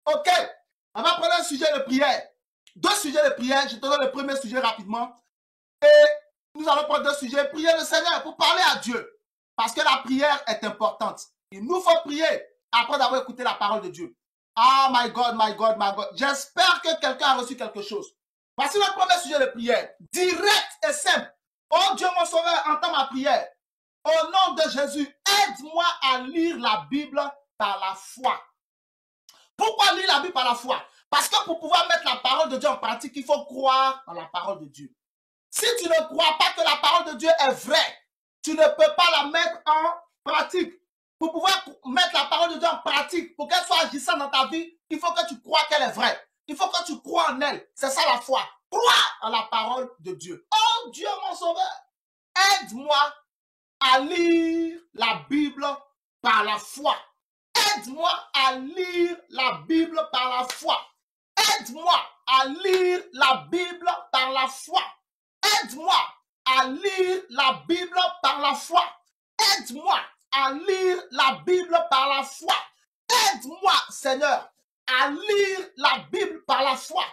Ok, on va prendre un sujet de prière. Deux sujets de prière. Je te donne le premier sujet rapidement. Et nous allons prendre deux sujets. Prier le Seigneur pour parler à Dieu. Parce que la prière est importante. Il nous faut prier après d'avoir écouté la parole de Dieu. Ah, my God, my God, my God. J'espère que quelqu'un a reçu quelque chose. Voici le premier sujet de prière. Direct et simple. Oh Dieu, mon sauveur, entends ma prière. Au nom de Jésus, aide-moi à lire la Bible par la foi. Pourquoi lire la Bible par la foi? Parce que pour pouvoir mettre la parole de Dieu en pratique, il faut croire en la parole de Dieu. Si tu ne crois pas que la parole de Dieu est vraie, tu ne peux pas la mettre en pratique. Pour pouvoir mettre la parole de Dieu en pratique, pour qu'elle soit agissante dans ta vie, il faut que tu crois qu'elle est vraie. Il faut que tu crois en elle. C'est ça la foi. Crois en la parole de Dieu. Oh Dieu mon sauveur, aide-moi à lire la Bible par la foi. Aide-moi à lire la Bible par la foi. Aide-moi à lire la Bible par la foi. Aide-moi à lire la Bible par la foi. Aide-moi à lire la Bible par la foi. Aide-moi, Seigneur, à lire la Bible par la foi.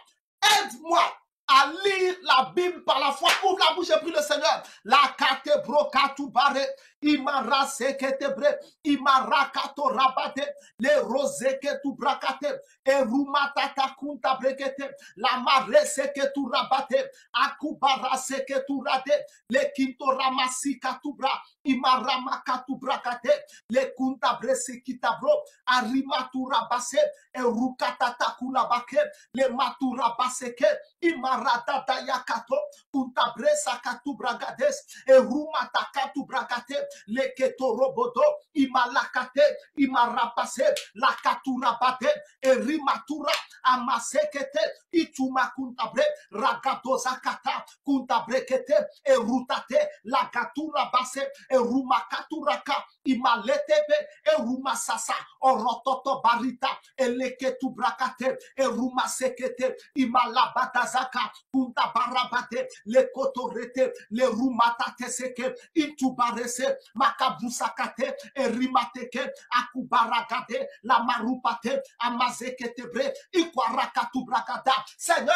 Aide-moi à lire la Bible par la foi. Ouvre la bouche et prie le Seigneur. La kate brokatu bare, imara seketebre, imara kato rabate, le rose ketu brakate, e rumatata kunta brekete, la mare seketu rabate, akubara seketu rade, le kinto ramasi katubra, imara makatu brakate, le kunta brese kitabro, arimatu rabase, e rukatata kulabake, le matura baseke, imaratata yakato, untabresa katubragades, e rumata katubragate, le ketorobodo, imalakate, imarapase, la katurabate, e rimatura, amasekete, ituma kuntabre, ragatozakata, kuntabrekete, e rutate, la katurabase, e rumakaturaka, imaletebe, e rumasasa, orototo barita, e leketubrakate, e rumasekete, imalabatazaka, kunta barabate, le kotorete, le rumatate seke, intubarese, makabusakate, e rimateke, akubaragade, la marupate, amazeketebre, ikwarakatubragada. Seigneur,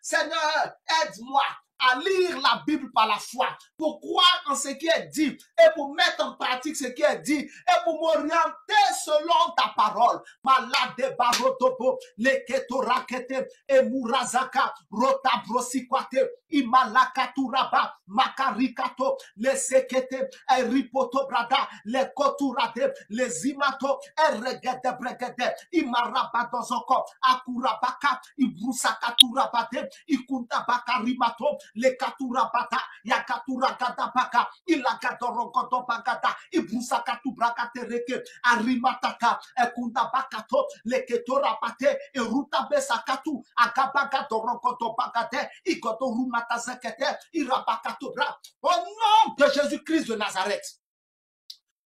Seigneur, aide-moi à lire la Bible par la foi, pour croire en ce qui est dit et pour mettre en pratique ce qui est dit et pour m'orienter selon ta parole. Malade barotobo, leketo rakete, e murazaka, rota brosikwate, imalakaturaba, makarikato, le sekete, e ripoto brada, le koturade, le zimato, e regede bregede, imarabadozoko, akurabaka, ibrusakaturabate, ikuntabaka rimato, le katura bata, ya katura gada baka, ilagadoro godo bagada, ibusa katu brakate reke, arimataka, ekunda bakato, le ketora bate, eruta besa katu, agabaga doro godo bagade, igodo rumata zekete, irabakato bra. Au nom de Jésus-Christ de Nazareth.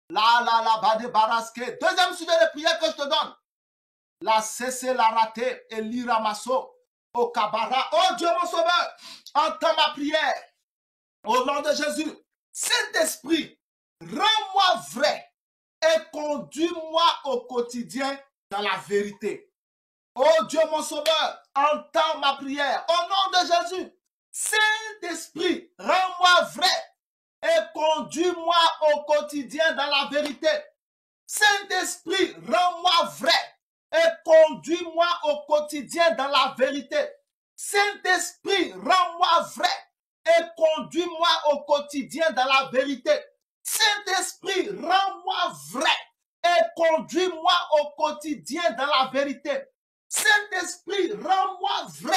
La bade baraske. Deuxième sujet de prière que je te donne. La cessé la raté et l'iramasso. Au Kabara. Oh Dieu mon sauveur, entends ma prière. Au nom de Jésus. Saint-Esprit, rends-moi vrai et conduis-moi au quotidien dans la vérité. Oh Dieu mon sauveur, entends ma prière. Au nom de Jésus. Saint-Esprit, rends-moi vrai et conduis-moi au quotidien dans la vérité. Saint-Esprit, rends-moi vrai et conduis-moi au quotidien dans la vérité. Saint-Esprit, rends-moi vrai et conduis-moi au quotidien dans la vérité. Saint-Esprit, rends-moi vrai et conduis-moi au quotidien dans la vérité. Saint-Esprit, rends-moi vrai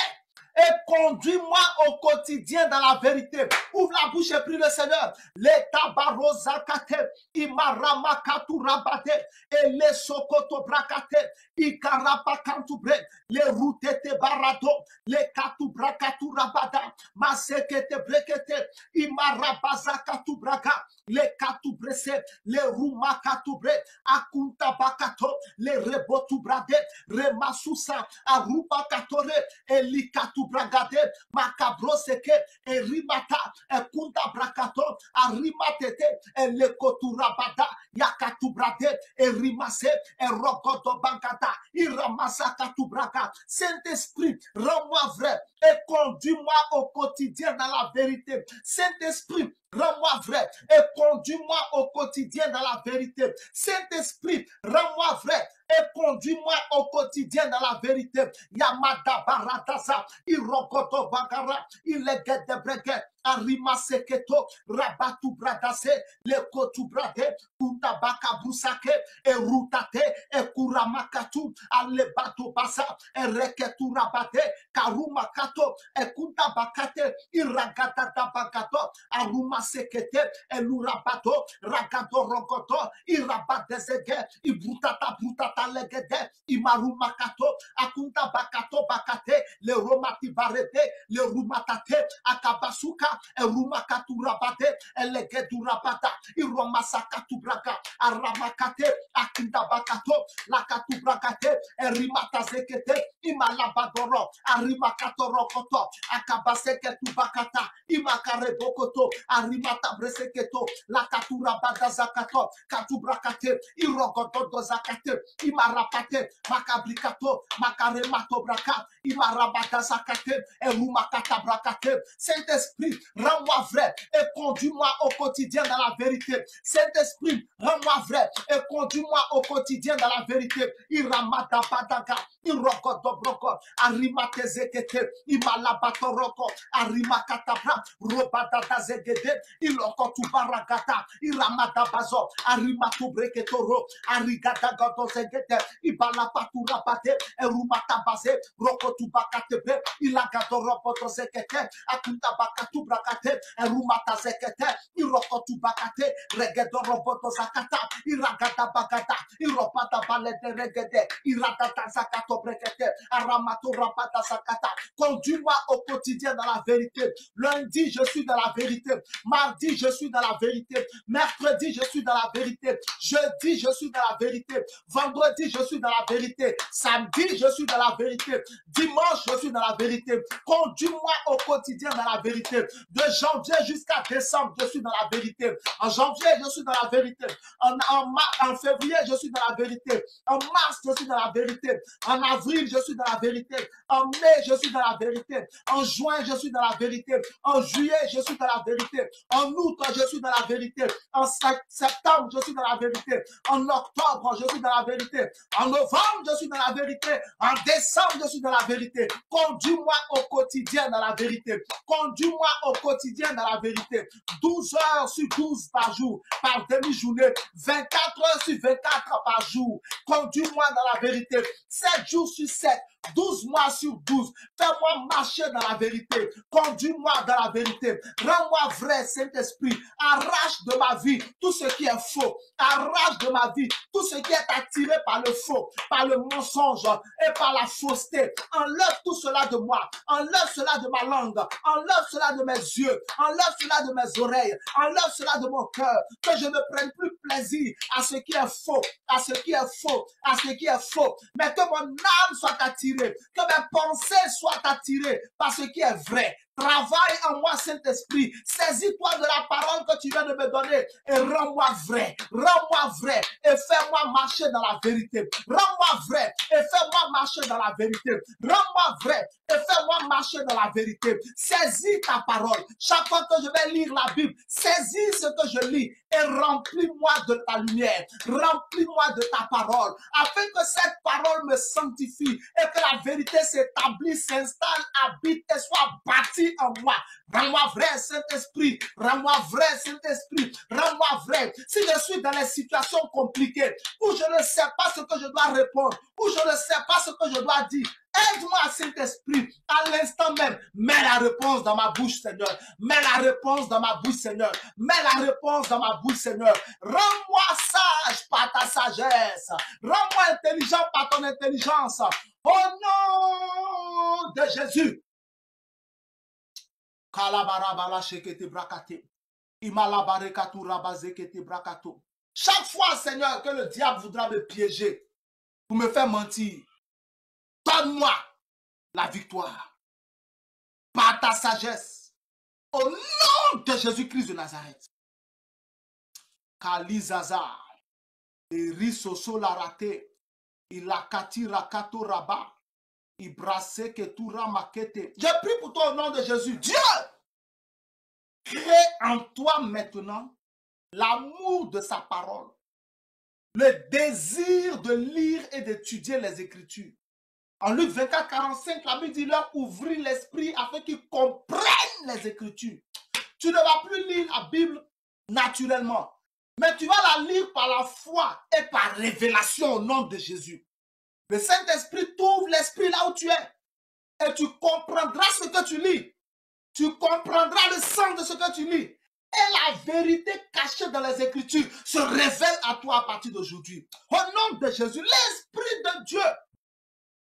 et conduis-moi au quotidien dans la vérité. Ouvre la bouche et prie le Seigneur. Les tabarozakate, imaramakatu rabate, et les sokoto brakate, ikarapakantubre, les routete barado, les katubra katurabada, masekete brekete, imarabaza katubraga, les katubrese, les rouma katubre, akunta bakato, les rebotubrade, remasusa, aruba katore, eli katubragade, makabroseke, erimata, ekunta brakato, arimatete, elekoturabada, yakatubrade, erimase, erokoto bankata, iramasa katubraga. Saint-Esprit, rends-moi vrai et conduis-moi au quotidien dans la vérité. Saint-Esprit, rends-moi vrai et conduis-moi au quotidien dans la vérité. Saint-Esprit, rends-moi vrai et conduis-moi au quotidien dans la vérité. Yamada barataza, irokoto bagara, ilegede brege, arima seketo, rabatu bradase, lekotu brade, kuntabaka brusake, erutate, ekuramakatu, alebato basa, ereketu rabate, karumakato, ekuntabakate, iragata bagato, aruma sekete, elurabato, ragado rogoto, irabadezege, ibrutata brutata legede, imarumakato, akunta bakato bakate, le romati barete, le rumatate, akabasuka, erumakatu rabate, elegedu rabata, iromasakatu braga, aramakate, akinta bakato, lakatu bragate, erimata zekete, imalabadoro, arimakato rokoto, akabaseketu bakata, imakare bokoto, arimata breseketo, lakatu rabada zakato, katu brakate, irogododo zakate, imarapate, makabrikato, makaremato braka, imarabata zakate, erumakata brakate. Saint-Esprit, rends-moi vrai et conduis-moi au quotidien dans la vérité. Saint-Esprit, rends-moi vrai et conduis-moi au quotidien dans la vérité. Iramata badaga, irogodo broko, arimate zekete, imalabato roko, arimakata bra, robada zegede, ilokotu baragata, iramata bazo, arimatu breketoro, arigata godo zegete, ibalapatu rabate, erumata base, rokotu bakatebe, ilagato roboto zekete, akunta bakatu brakate, erumata zekete, irokotu bakate, regedo roboto zakata, iragata bagata, iropata balete regede, iradata zakato brekete, aramato rapata zakata. Conduis-moi au quotidien dans la vérité. Lundi, je suis dans la vérité. Mardi, je suis dans la vérité. Mercredi, je suis dans la vérité. Jeudi, je suis dans la vérité. Vendredi, je suis dans la vérité. Samedi, je suis dans la vérité. Dimanche, je suis dans la vérité. Conduis-moi au quotidien dans la vérité. De janvier jusqu'à décembre, je suis dans la vérité. En janvier, je suis dans la vérité. En février, je suis dans la vérité. En mars, je suis dans la vérité. En avril, je suis dans la vérité. En mai, je suis dans la vérité. En juin, je suis dans la vérité. En juillet, je suis dans la vérité. En août, je suis dans la vérité. En septembre, je suis dans la vérité. En octobre, je suis dans la vérité. En novembre, je suis dans la vérité. En décembre, je suis dans la vérité. Conduis-moi au quotidien dans la vérité. Conduis-moi au quotidien dans la vérité. 12 heures sur 12 par jour, par demi-journée. 24 heures sur 24 par jour. Conduis-moi dans la vérité. 7 jours sur 7. 12 mois sur 12. Fais-moi marcher dans la vérité. Conduis-moi dans la vérité. Rends-moi vrai, Saint-Esprit. Arrache de ma vie tout ce qui est faux. Arrache de ma vie tout ce qui est attiré par le faux, par le mensonge et par la fausseté. Enlève tout cela de moi. Enlève cela de ma langue. Enlève cela de mes yeux. Enlève cela de mes oreilles. Enlève cela de mon cœur. Que je ne prenne plus plaisir à ce qui est faux, à ce qui est faux, à ce qui est faux. Mais que mon âme soit attirée, que mes pensées soient attirées par ce qui est vrai. Travaille en moi, Saint-Esprit. Saisis-toi de la parole que tu viens de me donner et rends-moi vrai. Rends-moi vrai et fais-moi marcher dans la vérité. Rends-moi vrai et fais-moi marcher dans la vérité. Rends-moi vrai et fais-moi marcher dans la vérité. Saisis ta parole. Chaque fois que je vais lire la Bible, saisis ce que je lis et remplis-moi de ta lumière. Remplis-moi de ta parole afin que cette parole me sanctifie et que la vérité s'établisse, s'installe, habite et soit bâtie en moi. Rends-moi vrai, Saint-Esprit. Rends-moi vrai, Saint-Esprit. Rends-moi vrai. Si je suis dans les situations compliquées, où je ne sais pas ce que je dois répondre, où je ne sais pas ce que je dois dire, aide-moi, Saint-Esprit, à l'instant même. Mets la réponse dans ma bouche, Seigneur. Mets la réponse dans ma bouche, Seigneur. Mets la réponse dans ma bouche, Seigneur. Rends-moi sage par ta sagesse. Rends-moi intelligent par ton intelligence. Au nom nom de Jésus. Chaque fois, Seigneur, que le diable voudra me piéger pour me faire mentir, donne-moi la victoire par ta sagesse. Au nom de Jésus-Christ de Nazareth. Kalizaza, Erisoso la raté, Ilakati rakato raba, Ibrase ketura makete. Je prie pour toi au nom de Jésus. Dieu, crée en toi maintenant l'amour de sa parole, le désir de lire et d'étudier les Écritures. En Luc 24, 45, la Bible dit leur ouvrir l'esprit afin qu'ils comprennent les Écritures. Tu ne vas plus lire la Bible naturellement, mais tu vas la lire par la foi et par révélation au nom de Jésus. Le Saint-Esprit t'ouvre l'esprit là où tu es et tu comprendras ce que tu lis. Tu comprendras le sens de ce que tu lis. Et la vérité cachée dans les Écritures se révèle à toi à partir d'aujourd'hui. Au nom de Jésus, l'Esprit de Dieu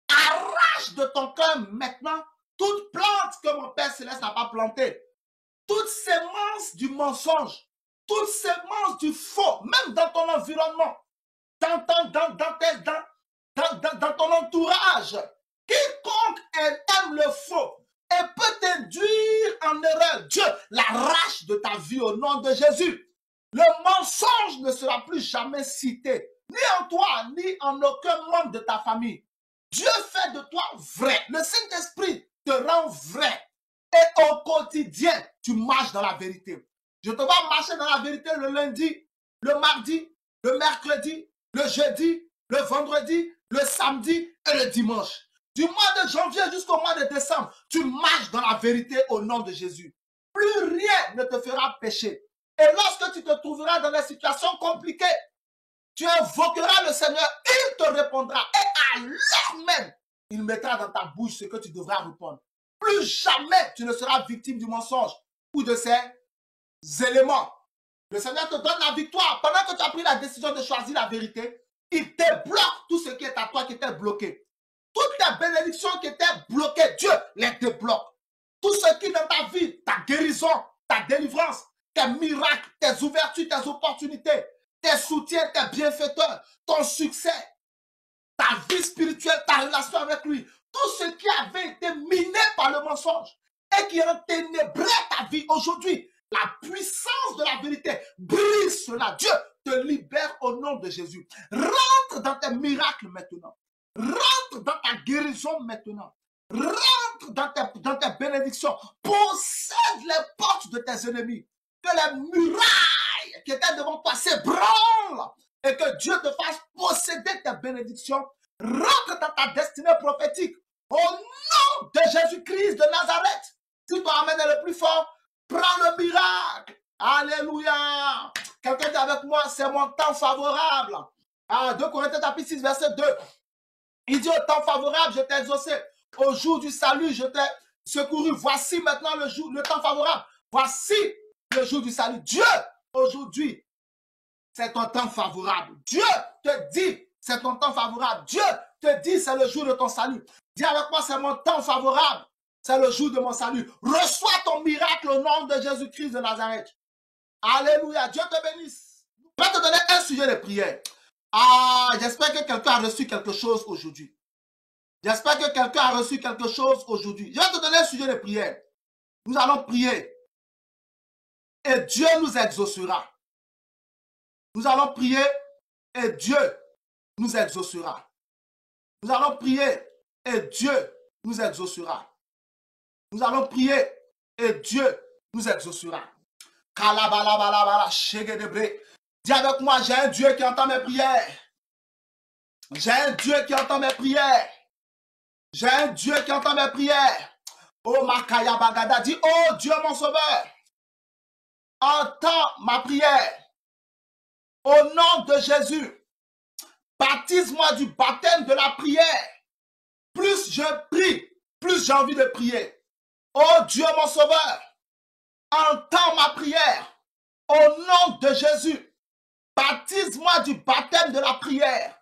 arrache de ton cœur maintenant toute plante que mon Père Céleste n'a pas plantée. Toute sémence du mensonge, toute sémence du faux, même dans ton environnement, dans ton entourage. Quiconque aime le faux et peut t'induire en erreur, Dieu l'arrache de ta vie au nom de Jésus. Le mensonge ne sera plus jamais cité, ni en toi, ni en aucun membre de ta famille. Dieu fait de toi vrai. Le Saint-Esprit te rend vrai. Et au quotidien, tu marches dans la vérité. Je te vois marcher dans la vérité le lundi, le mardi, le mercredi, le jeudi, le vendredi, le samedi et le dimanche. Du mois de janvier jusqu'au mois de décembre, tu marches dans la vérité au nom de Jésus. Plus rien ne te fera pécher. Et lorsque tu te trouveras dans des situations compliquées, tu invoqueras le Seigneur, il te répondra. Et à l'heure même, il mettra dans ta bouche ce que tu devras répondre. Plus jamais tu ne seras victime du mensonge ou de ces éléments. Le Seigneur te donne la victoire. Pendant que tu as pris la décision de choisir la vérité, il débloque tout ce qui est à toi qui était bloqué. Toutes tes bénédictions qui étaient bloquées, Dieu les débloque. Tout ce qui dans ta vie, ta guérison, ta délivrance, tes miracles, tes ouvertures, tes opportunités, tes soutiens, tes bienfaiteurs, ton succès, ta vie spirituelle, ta relation avec lui, tout ce qui avait été miné par le mensonge et qui enténébrait ta vie aujourd'hui, la puissance de la vérité brise cela. Dieu te libère au nom de Jésus. Rentre dans tes miracles maintenant. Rentre dans ta guérison maintenant. Rentre dans tes bénédictions. Possède les portes de tes ennemis. Que les murailles qui étaient devant toi s'ébranlent et que Dieu te fasse posséder tes bénédictions. Rentre dans ta destinée prophétique. Au nom de Jésus-Christ de Nazareth. Tu dois amener le plus fort. Prends le miracle. Alléluia. Quelqu'un dit avec moi, c'est mon temps favorable. 2 Corinthiens chapitre 6, verset 2. Il dit au temps favorable, je t'ai exaucé. Au jour du salut, je t'ai secouru. Voici maintenant le temps favorable. Voici le jour du salut. Dieu, aujourd'hui, c'est ton temps favorable. Dieu te dit, c'est ton temps favorable. Dieu te dit, c'est le jour de ton salut. Dis avec moi, c'est mon temps favorable. C'est le jour de mon salut. Reçois ton miracle au nom de Jésus-Christ de Nazareth. Alléluia. Dieu te bénisse. Je vais te donner un sujet de prière. J'espère que quelqu'un a reçu quelque chose aujourd'hui. J'espère que quelqu'un a reçu quelque chose aujourd'hui. Je vais te donner un sujet de prière. Nous allons prier. Et Dieu nous exaucera. Nous allons prier et Dieu nous exaucera. Nous allons prier et Dieu nous exaucera. Nous allons prier et Dieu nous exaucera. Dis avec moi, j'ai un Dieu qui entend mes prières. J'ai un Dieu qui entend mes prières. J'ai un Dieu qui entend mes prières. Oh Makaya Bagada, dis, oh Dieu mon sauveur, entends ma prière. Au nom de Jésus, baptise-moi du baptême de la prière. Plus je prie, plus j'ai envie de prier. Oh Dieu mon sauveur, entends ma prière. Au nom de Jésus, baptise-moi du baptême de la prière.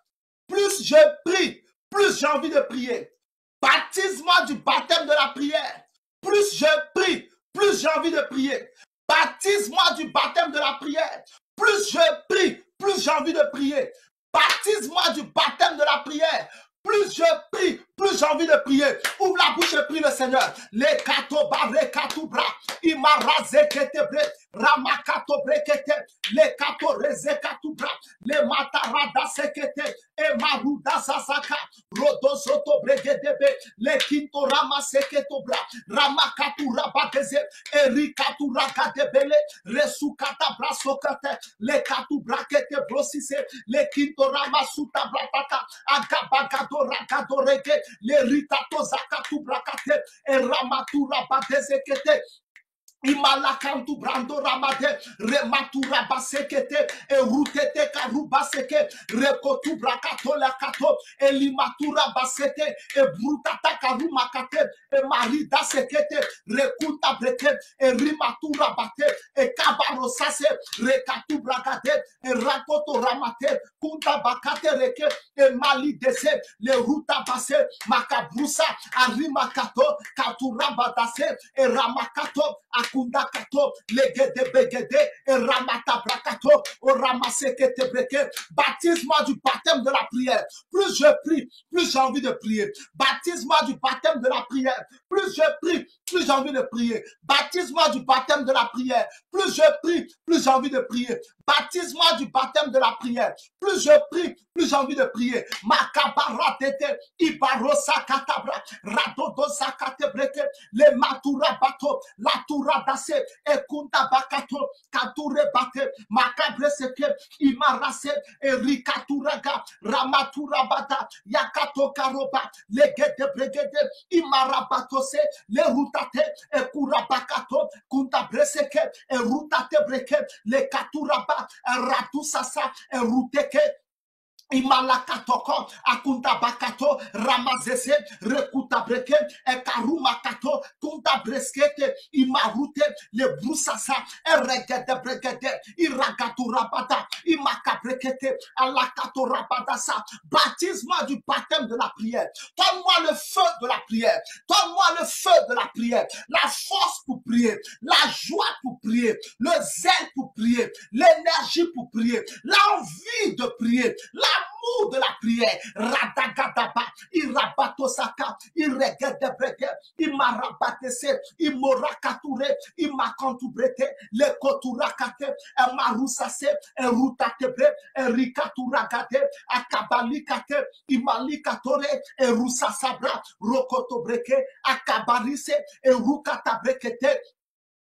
Plus je prie, plus j'ai envie de prier. Baptise-moi du baptême de la prière. Plus je prie, plus j'ai envie de prier. Baptise-moi du baptême de la prière. Plus je prie, plus j'ai envie de prier. Baptise-moi du baptême de la prière. Plus je prie, plus j'ai envie de prier. Ouvre la bouche et prie le Seigneur. Les katoba, les katubra, imaraze ketebre, ramakato brekete, les kato reze katubra, les matarada sekete, et maruda sasaka, rodo soto bregedebe, les kinto rama seketobra, ramakatu rabadeze, erikatu rakadebele, resukata brasokate, les katubra kete brosise, les kinto rama suta bratata, agabagado rakadoreke, les rikato zakatu brakate, et ramatura badezekete. Imalakantu brando ramade rematura basekete e rutete karuba seke rekotu brakato la kato e limatura basete e brutata karuma kate e marida sekete rekuta breke e rimatura bate e kabaro sase rekatu brakate e rakoto ramate kunta bakate reke e mali dese le ruta base makabrusa arimakato katura badase e ramakato Kunda kato, legede begede, et ramata brakato, o ramasekete breke. Baptise-moi du baptême de la prière. Plus je prie, plus j'ai envie de prier. Baptise-moi du baptême de la prière. Plus je prie, plus j'ai envie de prier. Baptise-moi du baptême de la prière. Plus je prie, plus j'ai envie de prier. Baptise-moi du baptême de la prière. Plus je prie, plus j'ai envie de prier. Makabara tete, ibarosa katabra, radodo sakate breke, le matura bato, la tura dase, ekunta bakato, kature bate, makabre seke, imarase, erikaturaga, ramatura bata, yakato karoba, legede bregede, imarabatose, le rutate, ekurabakato, kunta breseke, erutate breke, le katuraba, ratusasa, eruteke, Imalakatoko, akunta bakato, ramazese, rekuta breke, ekarumakato, kunta breskete, imarute, le brusasa, eregede bregede, iragatu rabada, imakabrekete, alakato rabadasa. Baptise-moi du baptême de la prière. Donne-moi le feu de la prière. Donne-moi le feu de la prière. La force pour prier, la joie pour prier, le zèle pour prier, l'énergie pour prier, l'envie de prier, l'amour de la prière. Radagadaba, irabatosaka, iregedebrege, imarabatese, imorakatoure, imakantubrete, lekoturakate, emarusase, erutatebre, erikaturagade, akabalikate, imalikatore, erusasabra, rokotobreke, akabarise, erukatabrekete,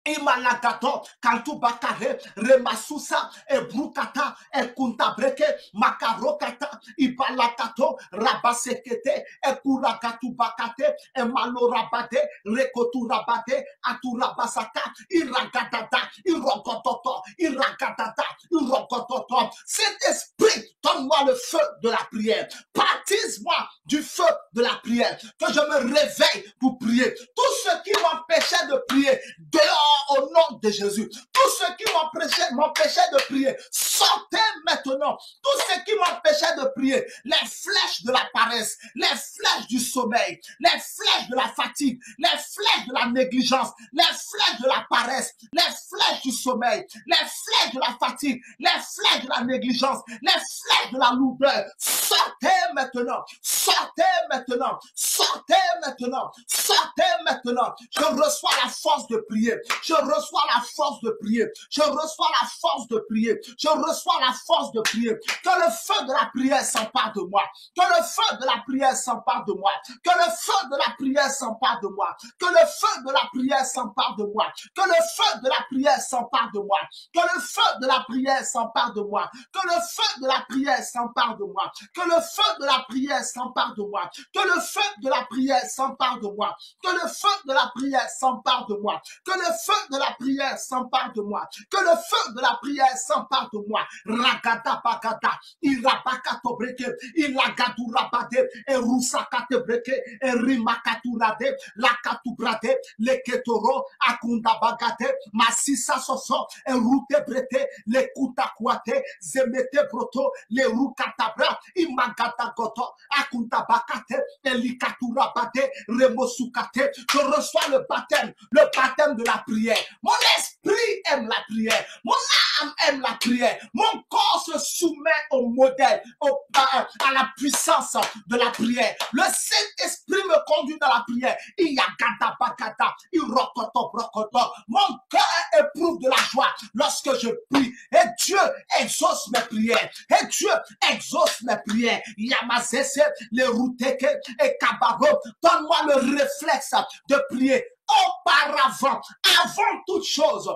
Imalagato, Kantubakare, Remasusa, Ebrukata, Ekuntabreke, Makarokata, Ibalakato, Rabasekete, Ekurakatubakate, Emalorabade, Rekoturabade, Aturabasaka, Iragadada, Irogototo, Iragadada, Irogototo. Saint-Esprit, donne-moi le feu de la prière. Baptise-moi du feu de la prière. Que je me réveille pour prier. Tout ce qui m'empêchait de prier, dehors au nom de Jésus. Tout ce qui m'empêchait de prier, sortez maintenant. Tout ce qui m'empêchait de prier, les flèches de la paresse, les flèches du sommeil, les flèches de la fatigue, les flèches de la négligence, les flèches de la paresse, les flèches du sommeil, les flèches de la fatigue, les flèches de la négligence, les flèches de la lourdeur. Sortez maintenant, sortez maintenant, sortez maintenant, sortez maintenant. Je reçois la force de prier. Je reçois la force de prier. Je reçois la force de prier. Je reçois la force de prier. Que le feu de la prière s'empare de moi. Que le feu de la prière s'empare de moi. Que le feu de la prière s'empare de moi. Que le feu de la prière s'empare de moi. Que le feu de la prière s'empare de moi. Que le feu de la prière s'empare de moi. Que le feu de la prière s'empare de moi. Que le feu de la prière s'empare de moi. Que le feu de la prière s'empare de moi. Que le feu de la prière s'empare de moi. Que le feu feu de la prière s'empare de moi. Que le feu de la prière s'empare de moi. Ragada bagada, irabakato breke, ilagadou rabade, et rousakate breke, et rimakatu rade, lakatu brade, leketoro, akunda bagade, masisa soso, et route brete, le kutakwate, zemete broto, le rukatabra, imagata goto, akunda bakate, et likatu rabade, remosukate. Je reçois le baptême de la prière. Mon esprit aime la prière. Mon âme aime la prière. Mon corps se soumet au modèle, à la puissance de la prière. Le Saint-Esprit me conduit dans la prière. Il y a gada bagada, il rokoto brokoto. Mon cœur éprouve de la joie lorsque je prie. Et Dieu exauce mes prières. Et Dieu exauce mes prières. Yamazese, les routeke et kabaro. Donne-moi le réflexe de prier. Auparavant, avant toute chose,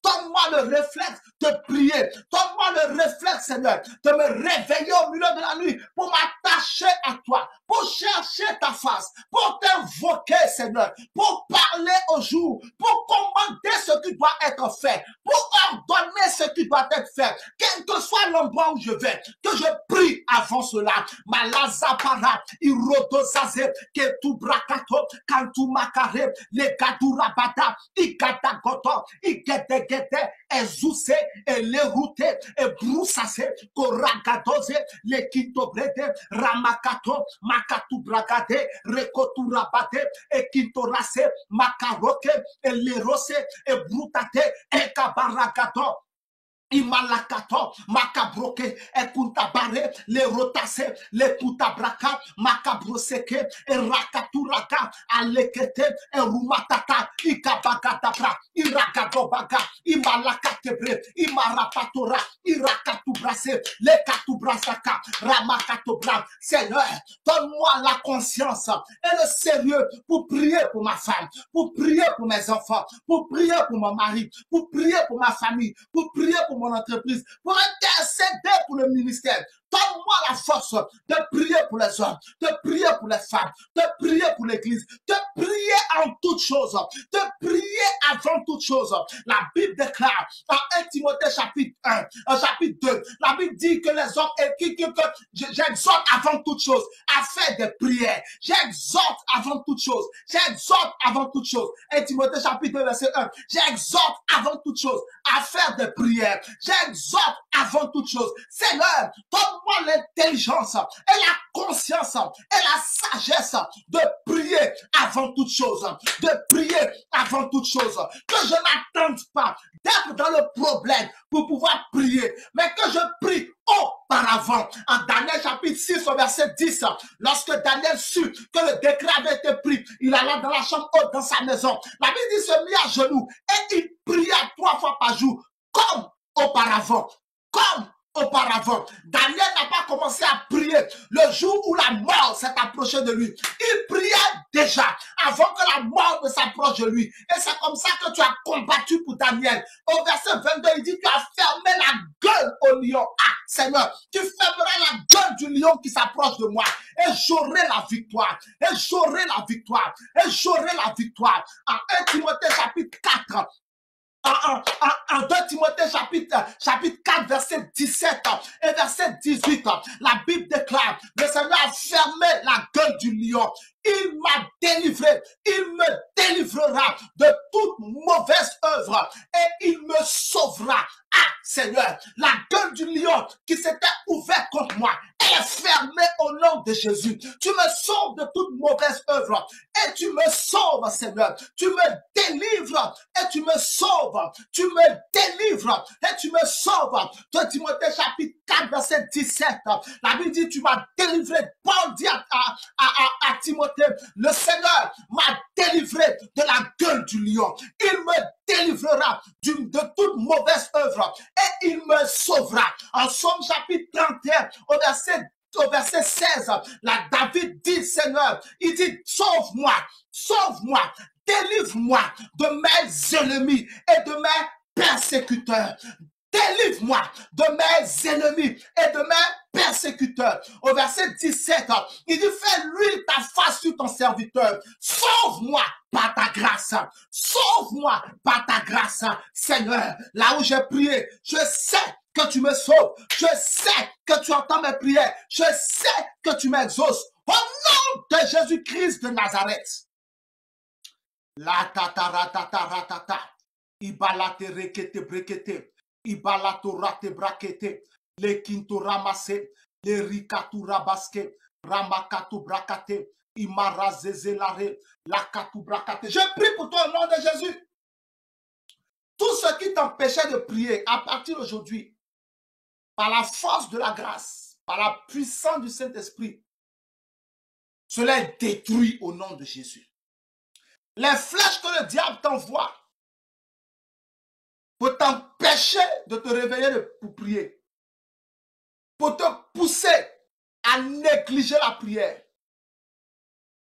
donne-moi le réflexe de prier. Donne-moi le réflexe, Seigneur, de me réveiller au milieu de la nuit pour m'attacher à toi, pour chercher ta face, pour t'invoquer, Seigneur, pour parler au jour, pour commander ce qui doit être fait, pour ordonner ce qui doit être fait, quel que soit l'endroit où je vais, que je prie avant cela. Malazapara, irodozaze, ketu brakato, kantu makare, le gadurabada, ikata goto, igedegede, ezuse, et le route, et broussase, koragadoze, le kitobrede, ramakato, makatu bragade, rekoturabade, et kintorase, makaroke, et le rose, et brutate, et kabaragato. Imalakato, makabroke, ekuntabare, le rotase, le kutabraka, makabroseke, e rakaturaka, alekete, e rumatata, ikabagatapra, irakadobaga, imalakatebre, imarapatora, irakatubrase, le katubrasaka, ramakatobra. Seigneur, donne-moi la conscience et le sérieux pour prier pour ma femme, pour prier pour mes enfants, pour prier pour mon mari, pour prier pour ma famille, pour prier pour mon entreprise, pour intercéder pour le ministère. Donne-moi la force de prier pour les hommes, de prier pour les femmes, de prier pour l'église, de prier en toutes choses, de prier avant toutes choses. La Bible déclare dans 1 Timothée chapitre 1, chapitre 2, la Bible dit que les hommes, que j'exhorte avant toutes choses à faire des prières. J'exhorte avant toutes choses. J'exhorte avant toutes choses. 1 Timothée chapitre 2, verset 1. J'exhorte avant toutes choses à faire des prières. J'exhorte avant toutes choses. Seigneur, donne-moi l'intelligence et la conscience et la sagesse de prier avant toute chose, de prier avant toute chose, que je n'attende pas d'être dans le problème pour pouvoir prier, mais que je prie auparavant. En Daniel chapitre 6 au verset 10, lorsque Daniel sut que le décret avait été pris, il alla dans la chambre haute dans sa maison. La Bible dit, se mit à genoux et il pria 3 fois par jour, comme auparavant, comme auparavant. Daniel n'a pas commencé à prier le jour où la mort s'est approchée de lui. Il priait déjà avant que la mort ne s'approche de lui. Et c'est comme ça que tu as combattu pour Daniel. Au verset 22, il dit, tu as fermé la gueule au lion. Ah, Seigneur, tu fermeras la gueule du lion qui s'approche de moi. Et j'aurai la victoire. Et j'aurai la victoire. Et j'aurai la victoire. En 1 Timothée chapitre 4, en 2 Timothée chapitre 4, verset 17 et verset 18, la Bible déclare, le Seigneur a fermé la gueule du lion. Il m'a délivré, il me délivrera de toute mauvaise œuvre et il me sauvera. Ah, Seigneur, la gueule du lion qui s'était ouverte contre moi, elle est fermée au nom de Jésus. Tu me sauves de toute mauvaise œuvre et tu me sauves, Seigneur. Tu me délivres et tu me sauves. Tu me délivres et tu me sauves. 2 Timothée chapitre 4, verset 17. La Bible dit, tu m'as délivré. Paul dit à Timothée, le Seigneur m'a délivré de la gueule du lion. Il me délivrera de toute mauvaise œuvre et il me sauvera. En Somme chapitre 31 au verset 16, là, David dit, Seigneur, il dit, sauve-moi, sauve-moi, délivre-moi de mes ennemis et de mes persécuteurs. Délivre-moi de mes ennemis et de mes persécuteurs. Au verset 17, il dit, fais l'huile ta face sur ton serviteur. Sauve-moi par ta grâce. Sauve-moi par ta grâce, Seigneur. Là où j'ai prié, je sais que tu me sauves. Je sais que tu entends mes prières. Je sais que tu m'exauces. Au nom de Jésus-Christ de Nazareth. La tata. Ibalate rekete brekete. Ibalato rate brakete. Le kinto ramase. Le rikatu rabaske. Ramakatu brakate. Imarazezelare. La katu brakate. Je prie pour toi au nom de Jésus. Tout ce qui t'empêchait de prier à partir d'aujourd'hui, par la force de la grâce, par la puissance du Saint-Esprit, cela est détruit au nom de Jésus. Les flèches que le diable t'envoie pour t'empêcher de te réveiller pour prier, pour te pousser à négliger la prière,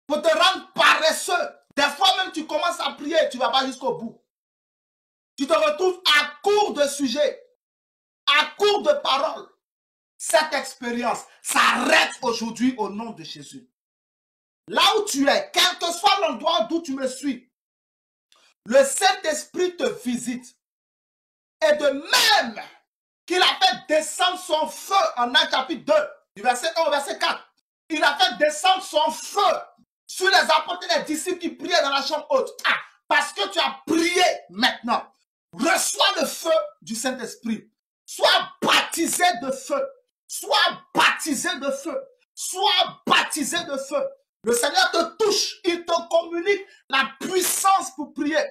pour te rendre paresseux. Des fois même tu commences à prier et tu ne vas pas jusqu'au bout. Tu te retrouves à court de sujets, à court de paroles. Cette expérience s'arrête aujourd'hui au nom de Jésus. Là où tu es, quel que soit l'endroit d'où tu me suis, le Saint-Esprit te visite. Et de même qu'il a fait descendre son feu en Actes chapitre 2, du verset 1 au verset 4, il a fait descendre son feu sur les apôtres et les disciples qui priaient dans la chambre haute. Ah, parce que tu as prié maintenant. Reçois le feu du Saint-Esprit. Sois baptisé de feu. Sois baptisé de feu. Sois baptisé de feu. Le Seigneur te touche. Il te communique la puissance pour prier.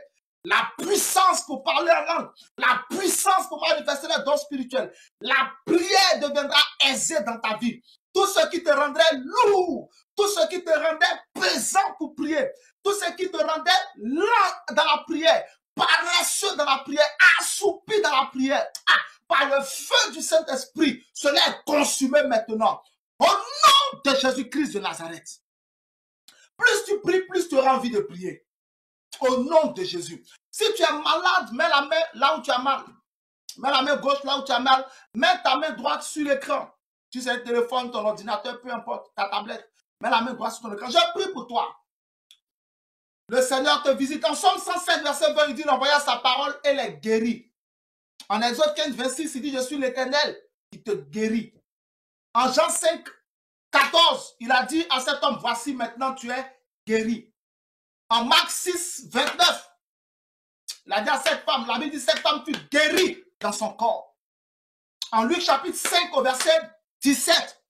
La puissance pour parler en langue. La puissance pour manifester les dons spirituels. La prière deviendra aisée dans ta vie. Tout ce qui te rendrait lourd. Tout ce qui te rendait pesant pour prier. Tout ce qui te rendait lent dans la prière. Paresseux dans la prière. Assoupi dans la prière. Ah, par le feu du Saint-Esprit. Cela est consumé maintenant. Au nom de Jésus-Christ de Nazareth. Plus tu pries, plus tu auras envie de prier. Au nom de Jésus. Si tu es malade, mets la main là où tu as mal. Mets la main gauche là où tu as mal. Mets ta main droite sur l'écran. Si c'est un téléphone, ton ordinateur, peu importe, ta tablette. Mets la main droite sur ton écran. Je prie pour toi. Le Seigneur te visite. En Somme 107, verset 20, il dit, il envoya sa parole et les guérit. En Exode 15, 26, il dit, je suis l'Éternel qui te guérit. En Jean 5, 14, il a dit à cet homme, voici maintenant tu es guéri. En Marc 6, 29, il a dit à cette femme, la Bible dit, cette femme fut guérie dans son corps. En Luc chapitre 5 au verset 17,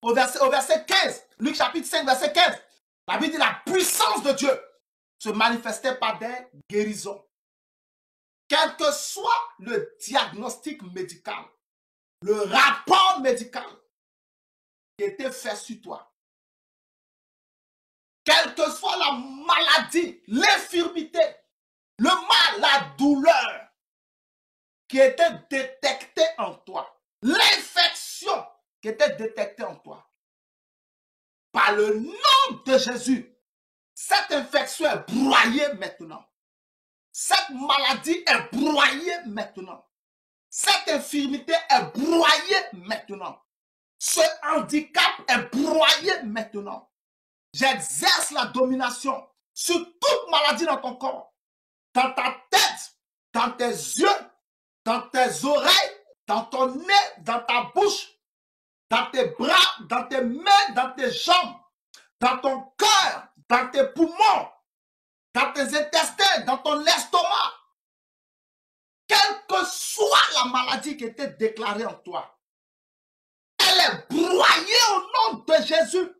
au verset 15, Luc chapitre 5 verset 15, la Bible dit, la puissance de Dieu se manifestait par des guérisons. Quel que soit le diagnostic médical, le rapport médical qui était fait sur toi, quelle que soit la maladie, l'infirmité, le mal, la douleur qui était détectée en toi, l'infection qui était détectée en toi, par le nom de Jésus, cette infection est broyée maintenant. Cette maladie est broyée maintenant. Cette infirmité est broyée maintenant. Ce handicap est broyé maintenant. J'exerce la domination sur toute maladie dans ton corps, dans ta tête, dans tes yeux, dans tes oreilles, dans ton nez, dans ta bouche, dans tes bras, dans tes mains, dans tes jambes, dans ton cœur, dans tes poumons, dans tes intestins, dans ton estomac. Quelle que soit la maladie qui était déclarée en toi, elle est broyée au nom de Jésus.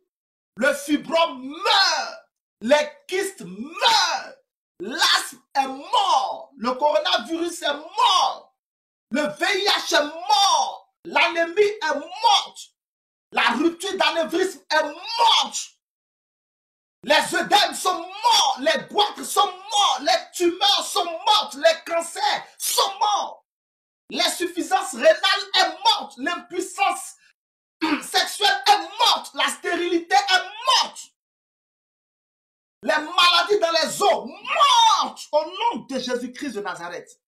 Le fibrome meurt, les kystes meurent, l'asthme est mort, le coronavirus est mort, le VIH est mort, l'anémie est morte, la rupture d'anévrisme est morte, les œdèmes sont morts, les goitres sont morts, les tumeurs sont mortes, les cancers sont morts, l'insuffisance rénale est morte, l'impuissance sexuelle est morte, la stérilité est morte, les maladies dans les os mortes au nom de Jésus-Christ de Nazareth.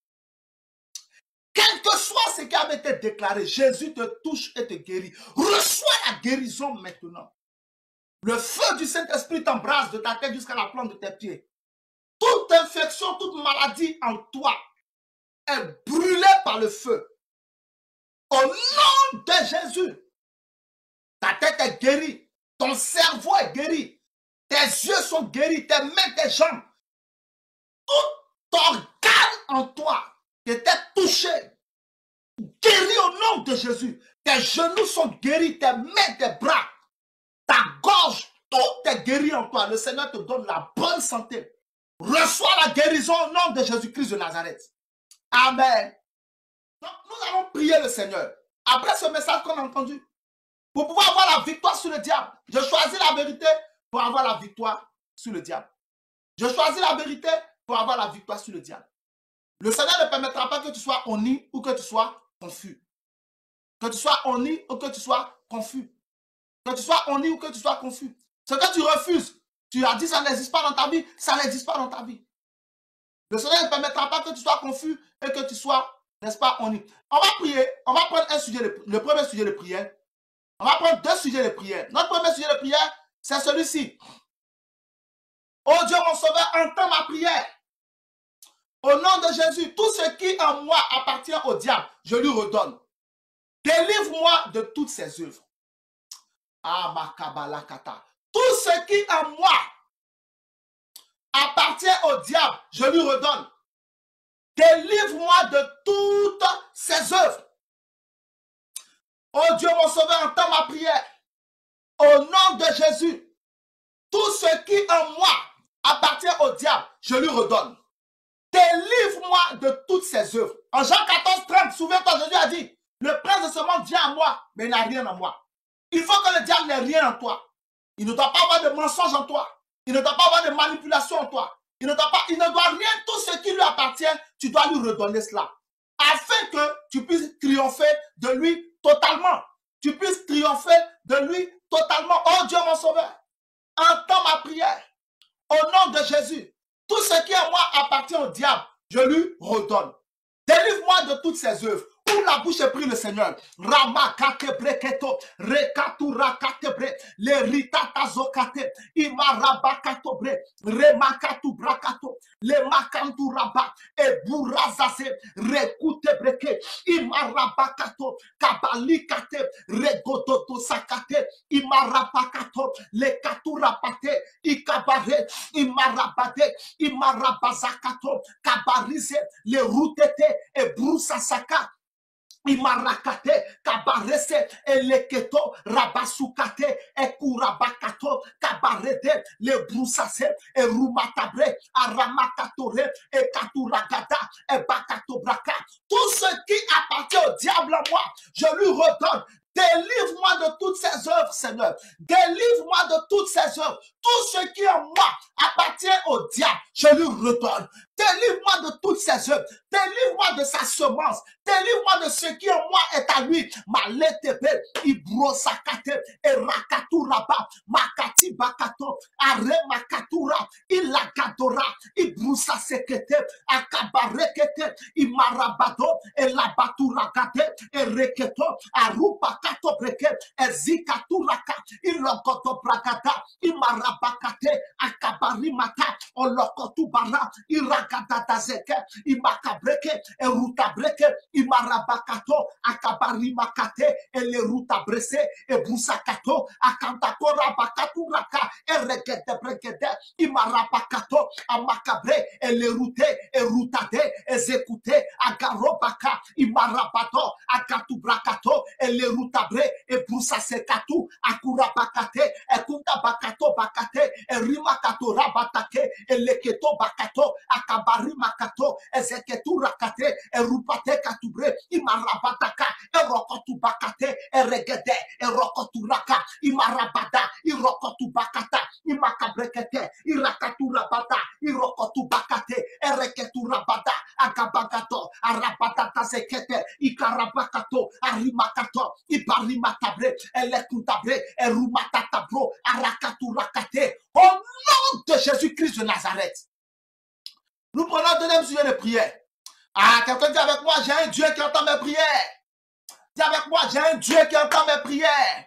Quel que soit ce qui avait été déclaré, Jésus te touche et te guérit. Reçois la guérison maintenant. Le feu du Saint-Esprit t'embrase de ta tête jusqu'à la plante de tes pieds. Toute infection, toute maladie en toi est brûlée par le feu. Au nom de Jésus, ta tête est guérie, ton cerveau est guéri, tes yeux sont guéris, tes mains, tes jambes, tout organe en toi qui était touché, guéri au nom de Jésus. Tes genoux sont guéris, tes mains, tes bras, ta gorge, tout est guéri en toi. Le Seigneur te donne la bonne santé. Reçois la guérison au nom de Jésus-Christ de Nazareth. Amen. Donc, nous allons prier le Seigneur. Après ce message qu'on a entendu, pour pouvoir avoir la victoire sur le diable, je choisis la vérité pour avoir la victoire sur le diable. Je choisis la vérité pour avoir la victoire sur le diable. Le Seigneur ne permettra pas que tu sois honni ou que tu sois confus. Que tu sois honni ou que tu sois confus. Que tu sois honni ou que tu sois confus. Ce que tu refuses, tu as dit ça n'existe pas dans ta vie, ça n'existe pas dans ta vie. Le Seigneur ne permettra pas que tu sois confus et que tu sois, n'est-ce pas, honni. On va prier, on va prendre un sujet, le premier sujet de prière. On va prendre deux sujets de prière. Notre premier sujet de prière, c'est celui-ci. Oh Dieu, mon sauveur, entends ma prière. Au nom de Jésus, tout ce qui en moi appartient au diable, je lui redonne. Délivre-moi de toutes ses œuvres. Ah, ma kabalakata. Tout ce qui en moi appartient au diable, je lui redonne. Délivre-moi de toutes ses œuvres. Oh Dieu, mon sauveur, entends ma prière. Au nom de Jésus, tout ce qui en moi appartient au diable, je lui redonne. Délivre-moi de toutes ses œuvres. En Jean 14, 30, souviens-toi, Jésus a dit, le prince de ce monde vient à moi, mais il n'a rien en moi. Il faut que le diable n'ait rien en toi. Il ne doit pas avoir de mensonges en toi. Il ne doit pas avoir de manipulation en toi. Il ne doit rien, tout ce qui lui appartient, tu dois lui redonner cela. Afin que tu puisses triompher de lui totalement. Tu puisses triompher de lui totalement. Oh Dieu mon sauveur, entends ma prière. Au nom de Jésus, tout ce qui en moi appartient au diable, je lui redonne. Délivre-moi de toutes ses œuvres. Ouvre la bouche et prie le Seigneur. Rama katebre keto, rekatura katebre, le ritata zokate, imaraba katobre, remakatu brakato, le makantu raba, e burazaze, rekute breke, imaraba kato, kabali kate, regodoto sakate, imaraba kato, le katura pate, ikabare, imarabade, imarabazakato, kabarize, le rutete, e brusasaka, Imarakate, kabarese, eleketo, rabasukate, ekurabakato, kabarede, le brusase, e rumatabre, aramakatore, e katuragada, e bakatobraka. Tout ce qui appartient au diable à moi, je lui redonne. Délivre-moi de toutes ces œuvres, Seigneur. Délivre-moi de toutes ces œuvres. Tout ce qui en moi appartient au diable, je lui redonne. Délivre-moi de toutes ses œuvres. Délivre-moi de sa semence. Délivre-moi de ce qui en moi est à lui. Maletebe, ibrosakate, erakaturaba, makati bakato, aremakatura, ilagadora, ibrusasekete, akabarekete, imarabado, elabaturagade, ereketo, arupakato breke, ezikaturaka, ilokoto bragada, imarabakate, akabarimata, olokotubara, iragadadazeke, imakabreke, erutabreke, imarabakato, akabarimakate, eleruta-brese, ebrusakato, akantakora bakaturaka, eregedebregede, imarabakato, amakabre, elerute, erutade, ezekute, agarobaka, imarabado, akatubrakato, elerutabre, ebrusasekatu, akurabakate, ekuntabakato bakate, erimakato rabatake, eleketo bakato, akabarimakatu, ezeketu rakate, erupate katubre, imarabataka, erokotu bakate, eregede, erokotu raka, imarabada, irokotu bakata, imakabrekete, irakatu rabata, irokotu bakate, ereketu rabada, agabagato, arabata zekete, ikarabakato, arimakato, ibarimatabre, elekutabre, erumatatabro, arakatu rakate. Au nom de Jésus-Christ de Nazareth. Nous prenons le deuxième sujet de prière. Ah, quelqu'un dit avec moi, j'ai un Dieu qui entend mes prières. Dis avec moi, j'ai un Dieu qui entend mes prières.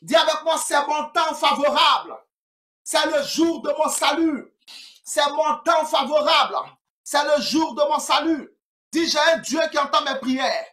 Dis avec moi, c'est mon temps favorable. C'est le jour de mon salut. C'est mon temps favorable. C'est le jour de mon salut. Dis, j'ai un Dieu qui entend mes prières.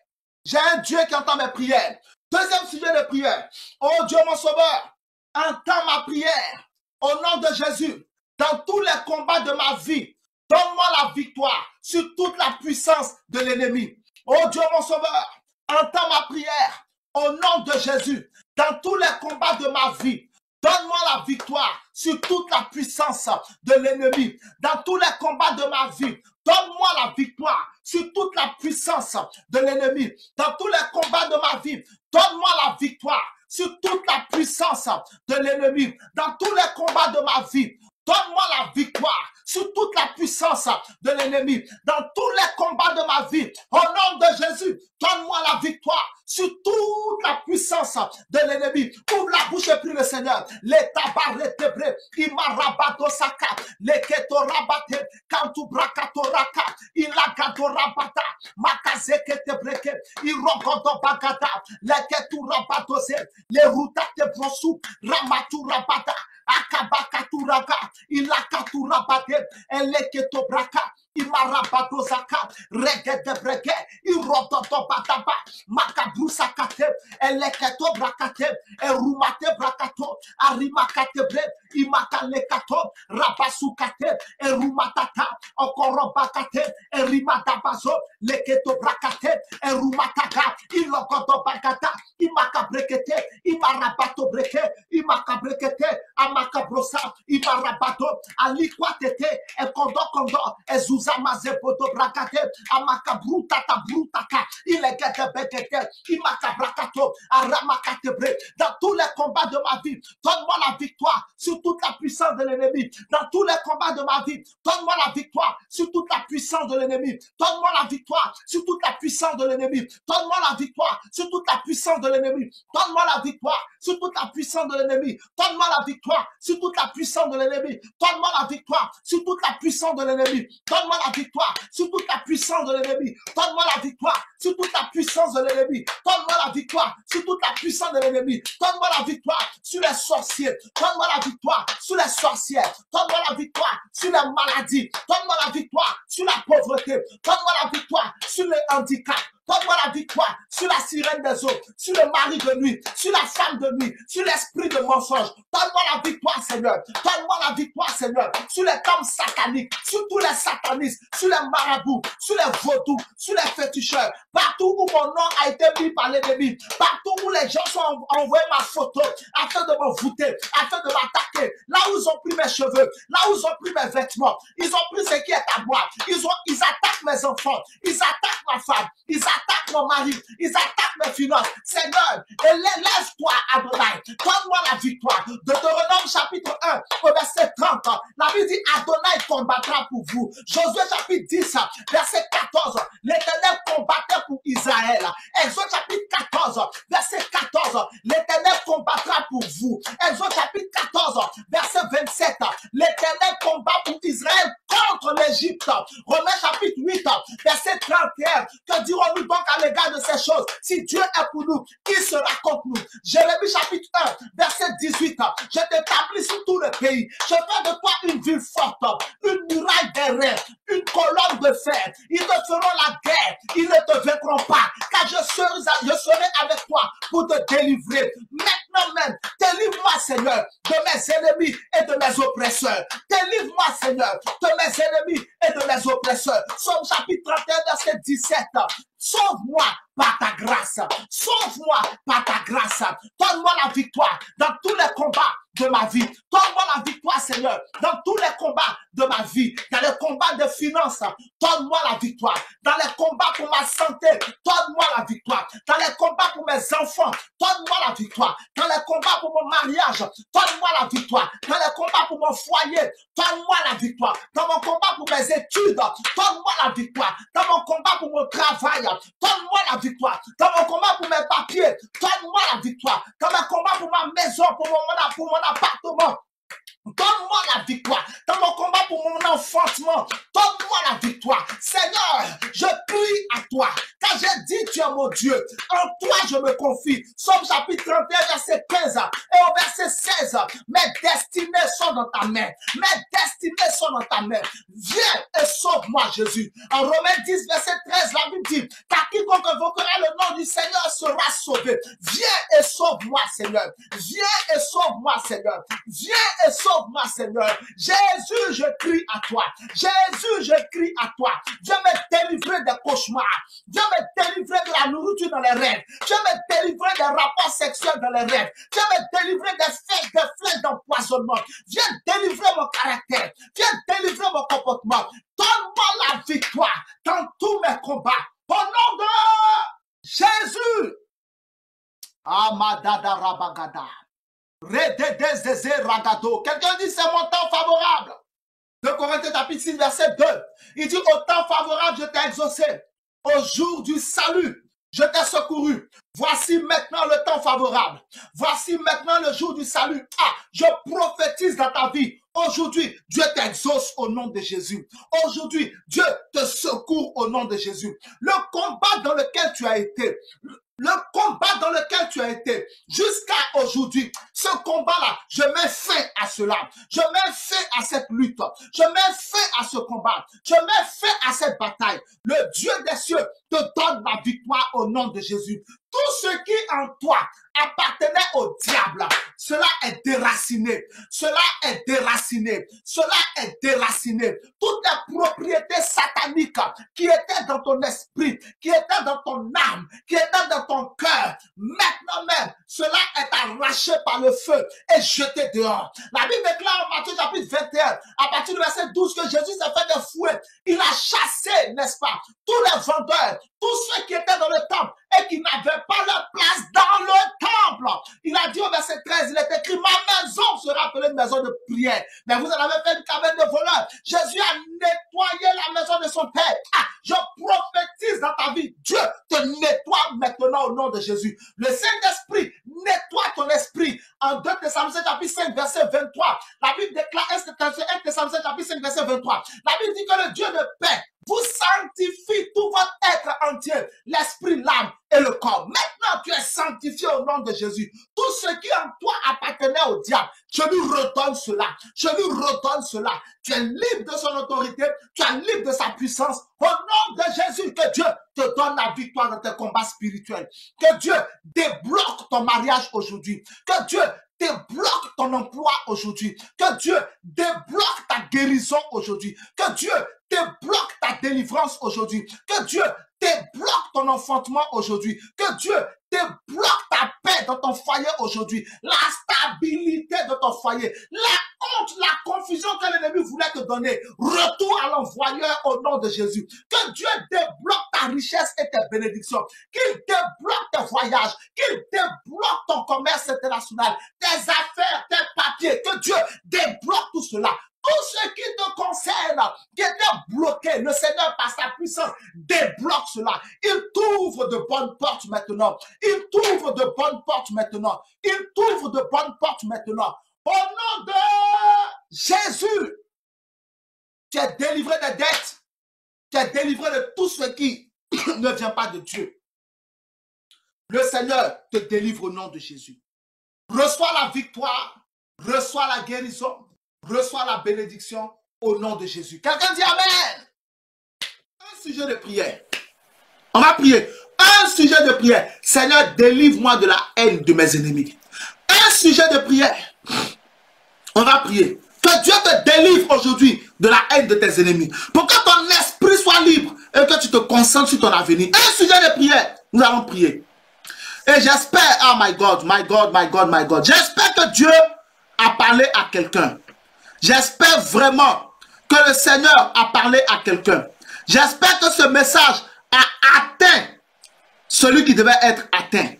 J'ai un Dieu qui entend mes prières. Deuxième sujet de prière. Oh Dieu mon sauveur, entends ma prière. Au nom de Jésus, dans tous les combats de ma vie, donne-moi la victoire sur toute la puissance de l'ennemi. Oh Dieu mon sauveur, entends ma prière. Au nom de Jésus, dans tous les combats de ma vie, donne-moi la victoire sur toute la puissance de l'ennemi. Dans tous les combats de ma vie, donne-moi la victoire sur toute la puissance de l'ennemi. Dans tous les combats de ma vie, donne-moi la victoire sur toute la puissance de l'ennemi. Dans tous les combats de ma vie, donne-moi la victoire sur toute la puissance de l'ennemi. Dans tous les combats de ma vie, au nom de Jésus, donne-moi la victoire sur toute la puissance de l'ennemi. Ouvre la bouche et prie le Seigneur. Les tabaretebre, imarabadosaka, les ketorabate, kantubrakatoraka, ilagadorabata, makazeketebreke, irogodobagada, les keturabadose, les routatebrosou, ramaturabata, akabakaturaka, ilakaturabate, eleketobraka, imarabadosaka, regedebreke, irododobadaba, makabrusakate, eleketobrakate, erumate brakato, arimakate, imakalekato, rabasukate, erumatata, okorobakate, erimatabazo, leketobrakate, erumataka, ilogodobakata, imakabrekete, imarabato-breke, imakabrekete, amakabrosa, imarabato, alikwatete, ekondo-kondo, ezuzamazebodo-brakate, amakabrutata-brutaka, ilegetebekete, imakabrakato, aramakatebre. Dans tous les combats de ma vie, donne-moi la victoire sur toute la puissance de l'ennemi. Dans tous les combats de ma vie, donne-moi la victoire sur toute la puissance de l'ennemi. Donne-moi la victoire sur toute la puissance de l'ennemi. Donne-moi la victoire sur toute la puissance de l'ennemi. Donne-moi la victoire sur toute la puissance de l'ennemi. Donne-moi la victoire sur toute la puissance de l'ennemi. Donne-moi la victoire sur toute la puissance de l'ennemi. Donne-moi la victoire sur toute la puissance de l'ennemi. Donne-moi la victoire sur toute la puissance de l'ennemi. Donne-moi la victoire sur toute la puissance de l'ennemi. Donne-moi la victoire sur les sorciers. Donne-moi la victoire sur les sorcières. Donne-moi la victoire sur les maladies. Donne-moi la victoire sur la pauvreté. Donne-moi la victoire sur les handicaps. Donne-moi la victoire sur la sirène des eaux, sur le mari de nuit, sur la femme de nuit, sur l'esprit de mensonge. Donne-moi la victoire, Seigneur. Donne-moi la victoire, Seigneur, sur les camps sataniques, sur tous les satanistes, sur les marabouts, sur les vaudous, sur les féticheurs. Partout où mon nom a été mis par l'ennemi, partout où les gens sont envoyés ma photo afin de me voûter, afin de m'attaquer. Là où ils ont pris mes cheveux, là où ils ont pris mes vêtements, ils ont pris ce qui est à moi. Ils attaquent mes enfants, ils attaquent ma femme, ils attaquent mon mari, ils attaquent mes finances. Seigneur, lève-toi, Adonai. Donne-moi la victoire. Deutéronome chapitre 1, au verset 30. La Bible dit, Adonai combattra pour vous. Josué chapitre 10, verset 14. L'Éternel combattait pour Israël. Exode chapitre 14, verset 14. L'Éternel combattra pour vous. Exode chapitre 14, verset 27. L'Éternel combat pour Israël contre l'Égypte. Romains chapitre 8, verset 31. Que dirons-nous donc à l'égard de ces choses? Si Dieu est pour nous, qui sera contre nous? Jérémie chapitre 1, verset 18. Je t'établis sur tout le pays. Je fais de toi une ville forte, une muraille d'airain, une colonne de fer. Ils te feront la guerre, ils ne te vaincront pas, car je serai avec toi pour te délivrer. Maintenant même, délivre-moi, Seigneur, de mes ennemis et de mes oppresseurs. Délivre-moi, Seigneur, de mes ennemis et de mes oppresseurs. Somme chapitre 31, verset 17. Sauve-moi par ta grâce. Sauve-moi par ta grâce. Donne-moi la victoire dans tous les combats de ma vie. Donne-moi la victoire, Seigneur, dans tous les combats de ma vie. Dans les combats de finances, donne-moi la victoire. Dans les combats pour ma santé, donne-moi la victoire. Dans les combats pour mes enfants, donne-moi la victoire. Dans les combats pour mon mariage, donne-moi la victoire. Dans les combats pour mon foyer, donne-moi la victoire. Dans mon combat pour mes études, donne-moi la victoire. Dans mon combat pour mon travail, donne-moi la victoire. Dans mon combat pour mes papiers, donne-moi la victoire. Dans mon combat pour ma maison, pour mon appartement, donne-moi la victoire. dans mon combat pour mon enfantement. Donne-moi la victoire. Seigneur, je crie à toi. Car j'ai dit, tu es mon Dieu. En toi, je me confie. Somme chapitre 31, verset 15 et au verset 16. Mes destinées sont dans ta main. Mes destinées sont dans ta main. Viens et sauve-moi, Jésus. En Romains 10, verset 13, la Bible dit, car quiconque invoquera le nom du Seigneur sera sauvé. Viens et sauve-moi, Seigneur. Viens et sauve-moi, Seigneur. Viens et sauve-moi, Seigneur. Jésus, je crie à toi. Jésus, je crie à toi. Viens me délivrer des cauchemars. Viens me délivrer de la nourriture dans les rêves. Viens me délivrer des rapports sexuels dans les rêves. Viens me délivrer des flèches d'empoisonnement. Viens délivrer mon caractère. Viens délivrer mon comportement. Donne-moi la victoire dans tous mes combats. Au nom de Jésus. Amadada Rabagada. Rededezeze Ragado. Quelqu'un dit c'est mon temps favorable. 2 Corinthiens chapitre 6 verset 2. Il dit au temps favorable je t'ai exaucé. Au jour du salut je t'ai secouru. Voici maintenant le temps favorable. Voici maintenant le jour du salut. Ah, je prophétise dans ta vie. Aujourd'hui, Dieu t'exauce au nom de Jésus. Aujourd'hui, Dieu te secourt au nom de Jésus. Le combat dans lequel tu as été, le combat dans lequel tu as été jusqu'à aujourd'hui, ce combat-là, je mets fin à cela. Je mets fin à cette lutte. Je mets fin à ce combat. Je mets fin à cette bataille. Le Dieu des cieux te donne la victoire au nom de Jésus. Tout ce qui en toi appartenait au diable, cela est déraciné. Cela est déraciné. Cela est déraciné. Toutes les propriétés sataniques qui étaient dans ton esprit, qui étaient dans ton âme, qui étaient dans ton cœur, maintenant même, cela est arraché par le feu et jeté dehors. La Bible déclare en Matthieu chapitre 21, à partir du verset 12, que Jésus s'est fait des fouets. Il a chassé, n'est-ce pas, tous les vendeurs, tous ceux qui étaient dans le temple et qui n'avaient pas leur place dans le temple. Il a dit au verset 13, il est écrit, ma maison sera appelée une maison de prière. Mais vous en avez fait une caverne de voleurs. Jésus a nettoyé la maison de son Père. Ah, je prophétise dans ta vie. Dieu te nettoie maintenant au nom de Jésus. Le Saint-Esprit nettoie ton esprit. En 2 Thessaloniciens chapitre 5 verset 23, la Bible déclare 1 Thessaloniciens chapitre 5 verset 23. La Bible dit que le Dieu de paix vous sanctifie tout votre être entier, l'esprit, l'âme et le corps. Maintenant, tu es sanctifié au nom de Jésus. Tout ce qui en toi appartenait au diable, je lui redonne cela. Je lui redonne cela. Tu es libre de son autorité, tu es libre de sa puissance. Au nom de Jésus, que Dieu te donne la victoire dans tes combats spirituels. Que Dieu débloque ton mariage aujourd'hui. Que Dieu débloque ton emploi aujourd'hui. Que Dieu débloque ta guérison aujourd'hui. Que Dieu débloque ta délivrance aujourd'hui. Que Dieu débloque ton enfantement aujourd'hui. Que Dieu débloque ta paix dans ton foyer aujourd'hui. La stabilité de ton foyer. La honte, la confusion que l'ennemi voulait te donner. Retour à l'envoyeur au nom de Jésus. Que Dieu débloque ta richesse et tes bénédictions. Qu'il débloque tes voyages. Qu'il débloque ton commerce international. Tes affaires, tes papiers. Que Dieu débloque tout cela. Tout ce qui te concerne, qui était bloqué, le Seigneur, par sa puissance, débloque cela. Il t'ouvre de bonnes portes maintenant. Il t'ouvre de bonnes portes maintenant. Il t'ouvre de bonnes portes maintenant. Au nom de Jésus, tu es délivré des dettes. Tu es délivré de tout ce qui ne vient pas de Dieu. Le Seigneur te délivre au nom de Jésus. Reçois la victoire, reçois la guérison. Reçois la bénédiction au nom de Jésus. Quelqu'un dit Amen. Un sujet de prière. On va prier. Un sujet de prière. Seigneur, délivre-moi de la haine de mes ennemis. Un sujet de prière. On va prier. Que Dieu te délivre aujourd'hui de la haine de tes ennemis. Pour que ton esprit soit libre et que tu te concentres sur ton avenir. Un sujet de prière. Nous allons prier. Et j'espère, oh my God, my God, my God, my God. J'espère que Dieu a parlé à quelqu'un. J'espère vraiment que le Seigneur a parlé à quelqu'un. J'espère que ce message a atteint celui qui devait être atteint.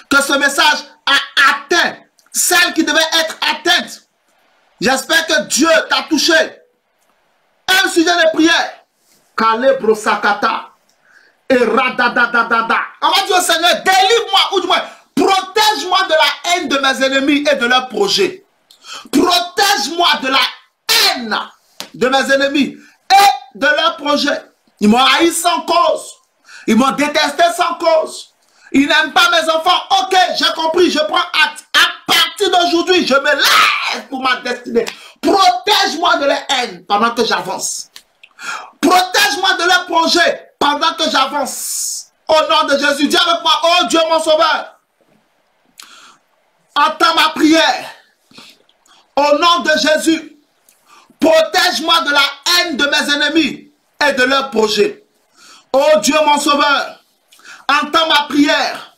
Que ce message a atteint celle qui devait être atteinte. J'espère que Dieu t'a touché. Un sujet de prière. Kalebro sakata. Et radadadadada. On va dire au Seigneur, délivre-moi, ou du moins, protège-moi de la haine de mes ennemis et de leurs projets. Protège-moi de la haine de mes ennemis et de leurs projets. Ils m'ont haï sans cause. Ils m'ont détesté sans cause. Ils n'aiment pas mes enfants. Ok, j'ai compris, je prends acte. À partir d'aujourd'hui, je me lève pour ma destinée. Protège-moi de leur haine pendant que j'avance. Protège-moi de leurs projets pendant que j'avance. Au nom de Jésus, dis avec moi, oh Dieu mon sauveur, entends ma prière. Au nom de Jésus, protège-moi de la haine de mes ennemis et de leurs projets. Oh Dieu mon sauveur, entends ma prière.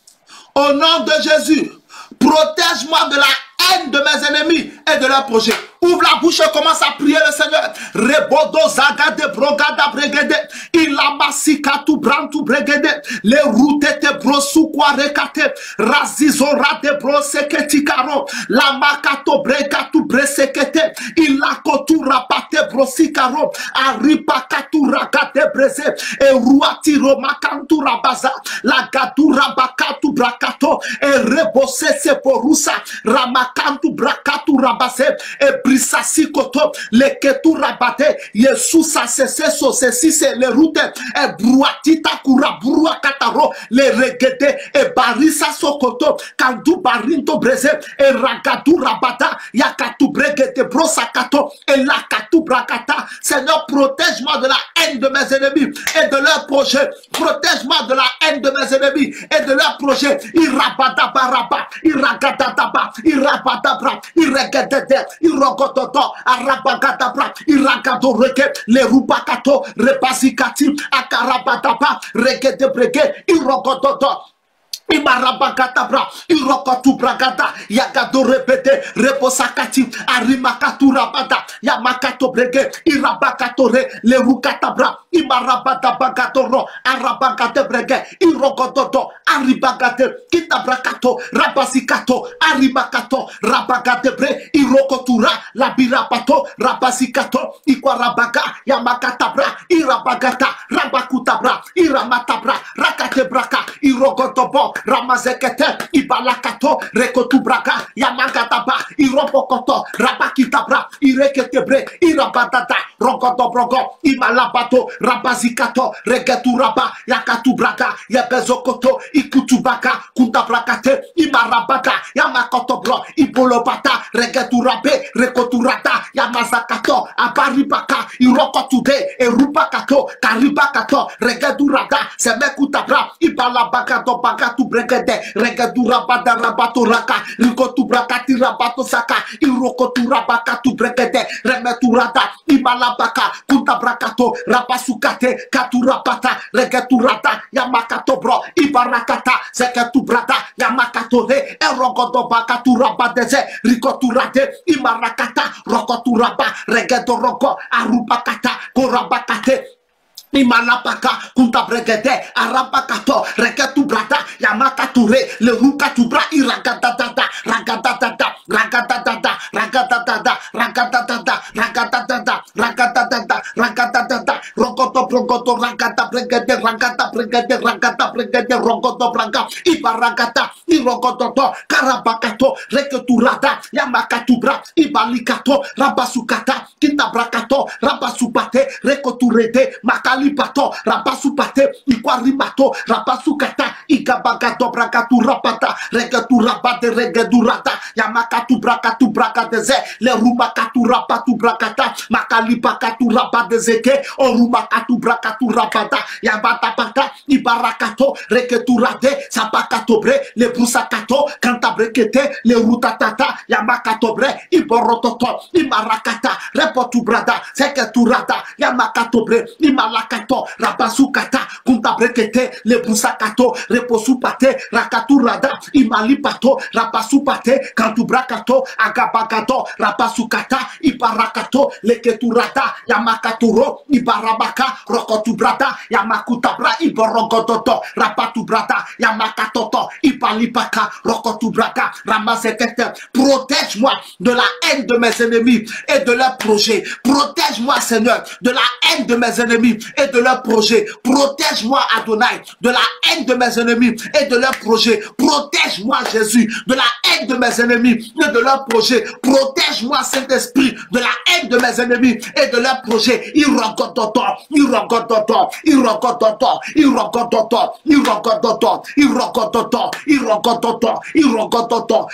Au nom de Jésus, protège-moi de la haine de mes ennemis et de leurs projets. Ouvre la bouche et commence à prier le Seigneur. Rebodo zagade brogada bregede. Ilamasika tu brantu bregede. Les routes te brosu kwarekate. Razizora de broseketi karo. La makato bregatu bresekete. Ilakotu rapate brosikaro. Aripakatu ragade breze. E ruati romakantu rabaza. La gadu rabakatu brakato. E rebose se porusa. Ramakantu brakatu rabase. E brisasi koto. Le ketu rabate. Yesusa sese so sesi se le route. E bruatita kura brua kataro. Le regede. E barisa sokoto. Kandu barinto breze. E ragadu rabata. Yakatu bregete brosakato. E lakatu brakata. Seigneur, protège-moi de la haine de mes ennemis et de leurs projets. Protège-moi de la haine de mes ennemis et de leurs projets. Irabadabaraba. Iragadadaba. Irabadabra. Iregadede. Irogododo. Arabagadabra. Iragadoreke. Le rubakato. Rebasikati. Akarabadaba. Regede brege. Irogododo. Imarabagatabra, Irokotu bragada, Yagado repete, Reposakati, Arimakatu rabada, Yamakato brege, Irabakatore, Le rukatabra, Imarabada bagatoro, Arabagate brege, Irokododo, Aribagate, Kitabrakato, Rabasikato, Arimakato, Rabagatebre, Irokotura, Labirapato, Rabasikato, Ikwarabaga, Yamakatabra, Irabagata, Rabakutabra, Iramatabra, Rakatebraka, Irokotobo, Ramazekete, Ibalakato, Rekotubraga, Yamagataba, Iropokoto, Rabakitabra, Ireketebre, Irabadada, Rogodobrogo, Imalabato, Rabazikato, Regeturaba, Yakatubraga, Yabezokoto, Ikutubaka, Kuntabrakate, Imarabada, Yamakotobro, Ibolobata, Regeturabe, Rekoturada, Yamazakato, Abaribaka, Irokotude, Erubakato, Karibakato, Regeturada, Semekutabra, Ibalabagato, Bagatu bregede, Regadura bada rabato raka, Rikotu brakati rabato saka, Irokotu rabakatu bregede, Remeturada, Imalabaka, Kunta brakato, Rabasukate, Katurapata, Regeturada, Yamakato bro, Ibarakata, Seketu brada, Yamakato he, Erogodo bakatu rabadeze, Rikoturade, Imarakata, Rokoturaba, Regedorogo, Arubakata, Korabakate, Imalapaka, Kuntabregede, Arabakato, Reketu brada, Yamakature, Le Rukatubra, Iragadadada, Ragadadada, Ragadadada, Ragadadada, Ragadadada, Ragadadada, Ragadadada, Ragadadada, Rogoto Brogoto, Ragata Bregede, Ragata Bregede, Ragata Bregede, Rogoto Braga, Ibaragata, Irogoto, Karabakato, Reketurada, Yamakatubra, Ibalikato, Rabasukata, Kintabrakato, Rabasupate, Rekoturede, Makali Pato, Rabasupate, Iquarimato, Rabasukata, Igabagato, Bragatu Rapata, Regatu Rabate, Regedurata, Yamakatu Brakatu Bragadeze, Le Rumakatu Rapatu Brakata, Makali Pakatu Rabadezeke, Orumakatu Brakatu Rabata, Yabata Pata, Ibarakato, Reketurade, Sapakatobre, Le Brusakato, Cantabrekete, Le Rutatata, Yamakatobre, Iborototo, Imarakata, Repotubrada, Seketurada, Yamakatobre, Imalakato, Rabasukata, Kuntabrekete, Le Brusakato, Reposupate, Rakaturada, Imalipato, Rabasupate, Kantubrakato, Agabagato, Rabasukata, Ibarakato, Leketurada, Yamakaturo, Ibarabaka, Rokotubrada, Yamakutabra, Iborogodoto, Rapatubrada, Yamakatoto, Ipalipaka, Rokotubrada, Ramazekete. Protège-moi de la haine de mes ennemis et de leurs projets. Protège-moi, Seigneur, de la haine de mes ennemis et de leurs projets. Protège-moi, Adonai, de la haine de mes ennemis et de leurs projets. Protège-moi, Jésus, de la haine de mes ennemis et de leurs projets. Protège-moi, Saint-Esprit, de la haine de mes ennemis et de leurs projets.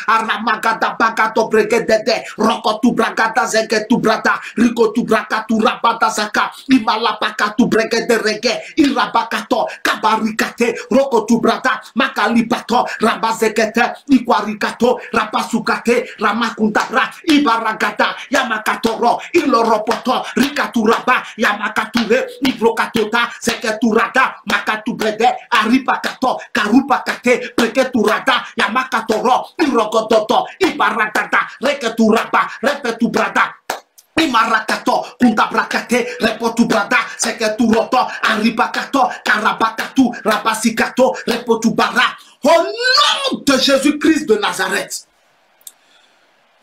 Aramagada bagato bregedede, rokotu bragada zegetu brada, rikotu brakatu rabada zaka, imalapakatu bregede rege, irabakato, kabarikate, rokotu brada, makalipato, rabazekete, ikwarikato, rapasukate, ramakundabra, ibaragada, yamakatoro, iloropoto, rikaturaba, yamakature, ibrokatota, seketurada, makatubrede, aripakato, karupakate, preketurada, yamakatoro, irogodoto, ibaragada, reketuraba, repetubrada, imarakato, kuntabrakate, repotubrada, seketuroto, aribakato, karabakatu, rabasikato, repotubara. Au nom de Jésus-Christ de Nazareth.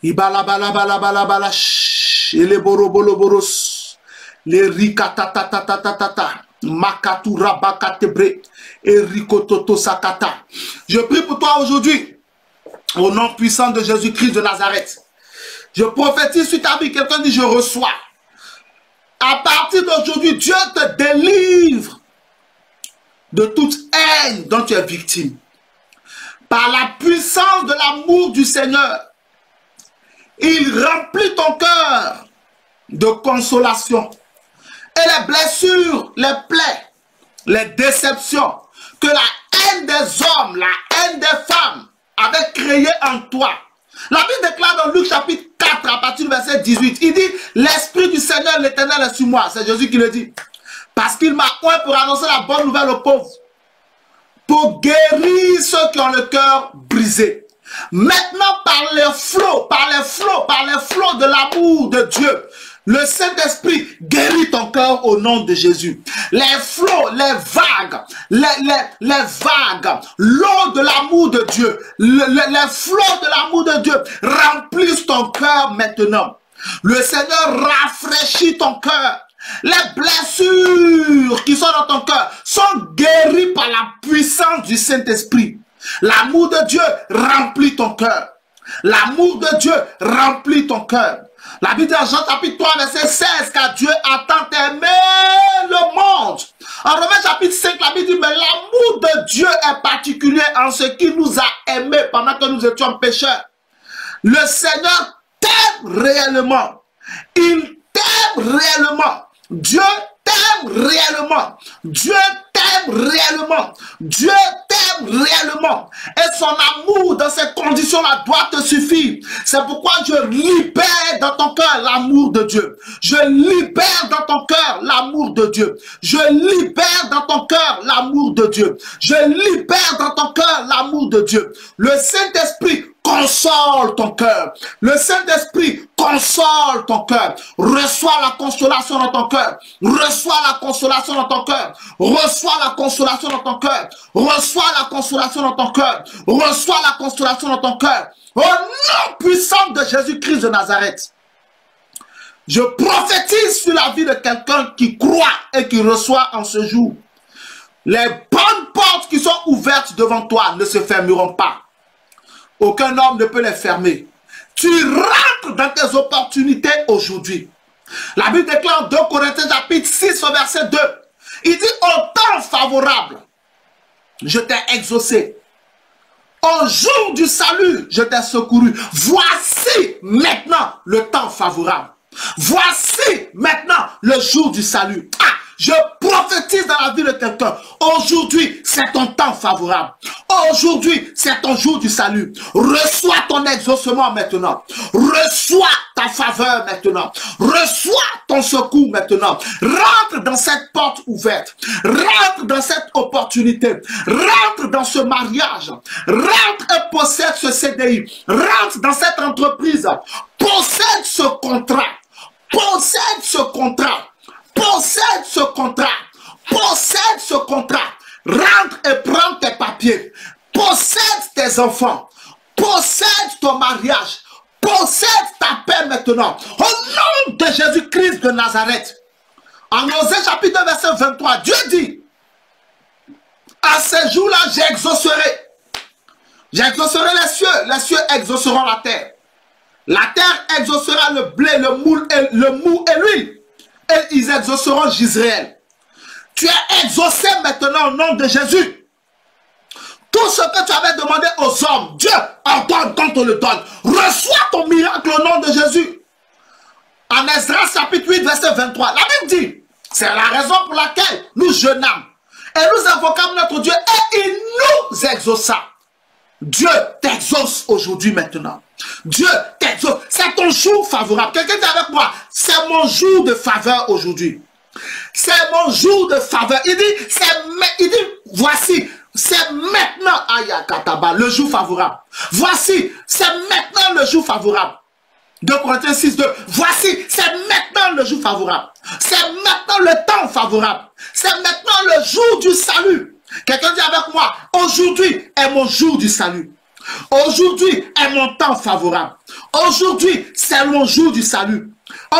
Ibalabalabalabalabala, les boroboloboros, les rikatatatatata, makatura bakatebre, et rikototo sakata. Je prie pour toi aujourd'hui, au nom puissant de Jésus-Christ de Nazareth. Je prophétise sur ta vie, quelqu'un dit je reçois. À partir d'aujourd'hui, Dieu te délivre de toute haine dont tu es victime. Par la puissance de l'amour du Seigneur, il remplit ton cœur de consolation. Et les blessures, les plaies, les déceptions que la haine des hommes, la haine des femmes avait créé en toi. La Bible déclare dans Luc chapitre 4 à partir du verset 18, il dit, l'Esprit du Seigneur l'Éternel est sur moi. C'est Jésus qui le dit. Parce qu'il m'a oint pour annoncer la bonne nouvelle aux pauvres, pour guérir ceux qui ont le cœur brisé. Maintenant, par les flots de l'amour de Dieu, le Saint-Esprit guérit ton cœur au nom de Jésus. Les flots, les vagues, l'eau de l'amour de Dieu, les flots de l'amour de Dieu remplissent ton cœur maintenant. Le Seigneur rafraîchit ton cœur. Les blessures qui sont dans ton cœur sont guéries par la puissance du Saint-Esprit. L'amour de Dieu remplit ton cœur. L'amour de Dieu remplit ton cœur. La Bible dans Jean chapitre 3 verset 16, car Dieu a tant aimé le monde. En Romains chapitre 5, la Bible dit, mais l'amour de Dieu est particulier en ce qu'il nous a aimés pendant que nous étions pécheurs. Le Seigneur t'aime réellement. Il t'aime réellement. Dieu t'aime réellement. Dieu t'aime réellement. Dieu t'aime réellement. Et son amour dans ces conditions-là doit te suffire. C'est pourquoi je libère dans ton cœur l'amour de Dieu. Je libère dans ton cœur l'amour de Dieu. Je libère dans ton cœur l'amour de Dieu. Je libère dans ton cœur l'amour de Dieu. Le Saint-Esprit console ton cœur. Le Saint-Esprit console ton cœur. Reçois la consolation dans ton cœur. Reçois la consolation dans ton cœur. Reçois la consolation dans ton cœur. Reçois la consolation dans ton cœur. Reçois la consolation dans ton cœur. Au nom puissant de Jésus-Christ de Nazareth. Je prophétise sur la vie de quelqu'un qui croit et qui reçoit en ce jour. Les bonnes portes qui sont ouvertes devant toi ne se fermeront pas. Aucun homme ne peut les fermer. Tu rentres dans tes opportunités aujourd'hui. La Bible déclare dans 2 Corinthiens chapitre 6 au verset 2. Il dit au temps favorable, je t'ai exaucé. Au jour du salut, je t'ai secouru. Voici maintenant le temps favorable. Voici maintenant le jour du salut. Ah, je prophétise dans la vie de quelqu'un. Aujourd'hui, c'est ton temps favorable. Aujourd'hui, c'est ton jour du salut. Reçois ton exaucement maintenant. Reçois ta faveur maintenant. Reçois ton secours maintenant. Rentre dans cette porte ouverte. Rentre dans cette opportunité. Rentre dans ce mariage. Rentre et possède ce CDI. Rentre dans cette entreprise. Possède ce contrat. Possède ce contrat. Possède ce contrat. Possède ce contrat. Rentre et prends tes papiers. Possède tes enfants. Possède ton mariage. Possède ta paix maintenant. Au nom de Jésus-Christ de Nazareth. En Osée chapitre 2 verset 23, Dieu dit, à ces jours-là, j'exaucerai. J'exaucerai les cieux exauceront la terre. La terre exaucera le blé, le mou et l'huile. Et ils exauceront Jisraël. Tu es exaucé maintenant au nom de Jésus. Tout ce que tu avais demandé aux hommes, Dieu ordonne quand on le donne. Reçois ton miracle au nom de Jésus. En Esdras chapitre 8, verset 23, la Bible dit, c'est la raison pour laquelle nous jeûnons. Et nous invoquons notre Dieu et il nous exauça. Dieu t'exauce aujourd'hui maintenant. Dieu t'exauce. C'est ton jour favorable. Quelqu'un dit avec moi, c'est mon jour de faveur aujourd'hui. C'est mon jour de faveur. Il dit, voici, c'est maintenant, Ayakataba, le jour favorable. Voici, c'est maintenant le jour favorable. 2 Corinthiens 6, 2. Voici, c'est maintenant le jour favorable. C'est maintenant le temps favorable. C'est maintenant le jour du salut. Quelqu'un dit avec moi, aujourd'hui est mon jour du salut. Aujourd'hui est mon temps favorable. Aujourd'hui, c'est mon jour du salut.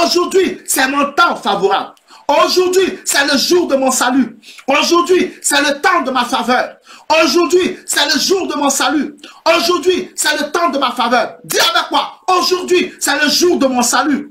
Aujourd'hui, c'est mon temps favorable. Aujourd'hui, c'est le jour de mon salut. Aujourd'hui, c'est le temps de ma faveur. Aujourd'hui, c'est le jour de mon salut. Aujourd'hui, c'est le temps de ma faveur. Dis avec moi, aujourd'hui, c'est le jour de mon salut.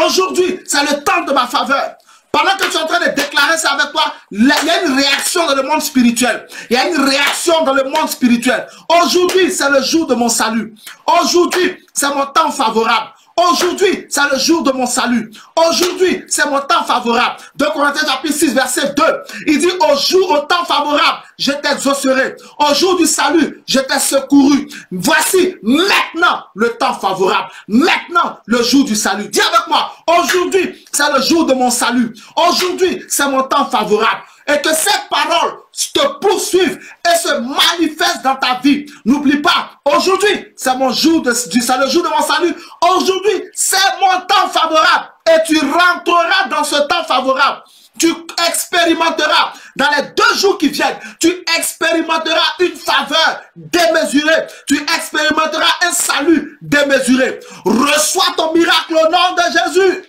Aujourd'hui, c'est le temps de ma faveur. Pendant que tu es en train de déclarer ça avec toi, il y a une réaction dans le monde spirituel. Il y a une réaction dans le monde spirituel. Aujourd'hui, c'est le jour de mon salut. Aujourd'hui, c'est mon temps favorable. Aujourd'hui, c'est le jour de mon salut. Aujourd'hui, c'est mon temps favorable. 2 Corinthiens chapitre 6, verset 2. Il dit, au temps favorable, je t'exaucerai. Au jour du salut, je t'ai secouru. Voici maintenant le temps favorable. Maintenant, le jour du salut. Dis avec moi, aujourd'hui, c'est le jour de mon salut. Aujourd'hui, c'est mon temps favorable. Et que ces paroles te poursuivent et se manifestent dans ta vie. N'oublie pas, aujourd'hui, c'est mon jour le jour de mon salut. Aujourd'hui, c'est mon temps favorable. Et tu rentreras dans ce temps favorable. Tu expérimenteras, dans les 2 jours qui viennent, tu expérimenteras une faveur démesurée. Tu expérimenteras un salut démesuré. Reçois ton miracle au nom de Jésus.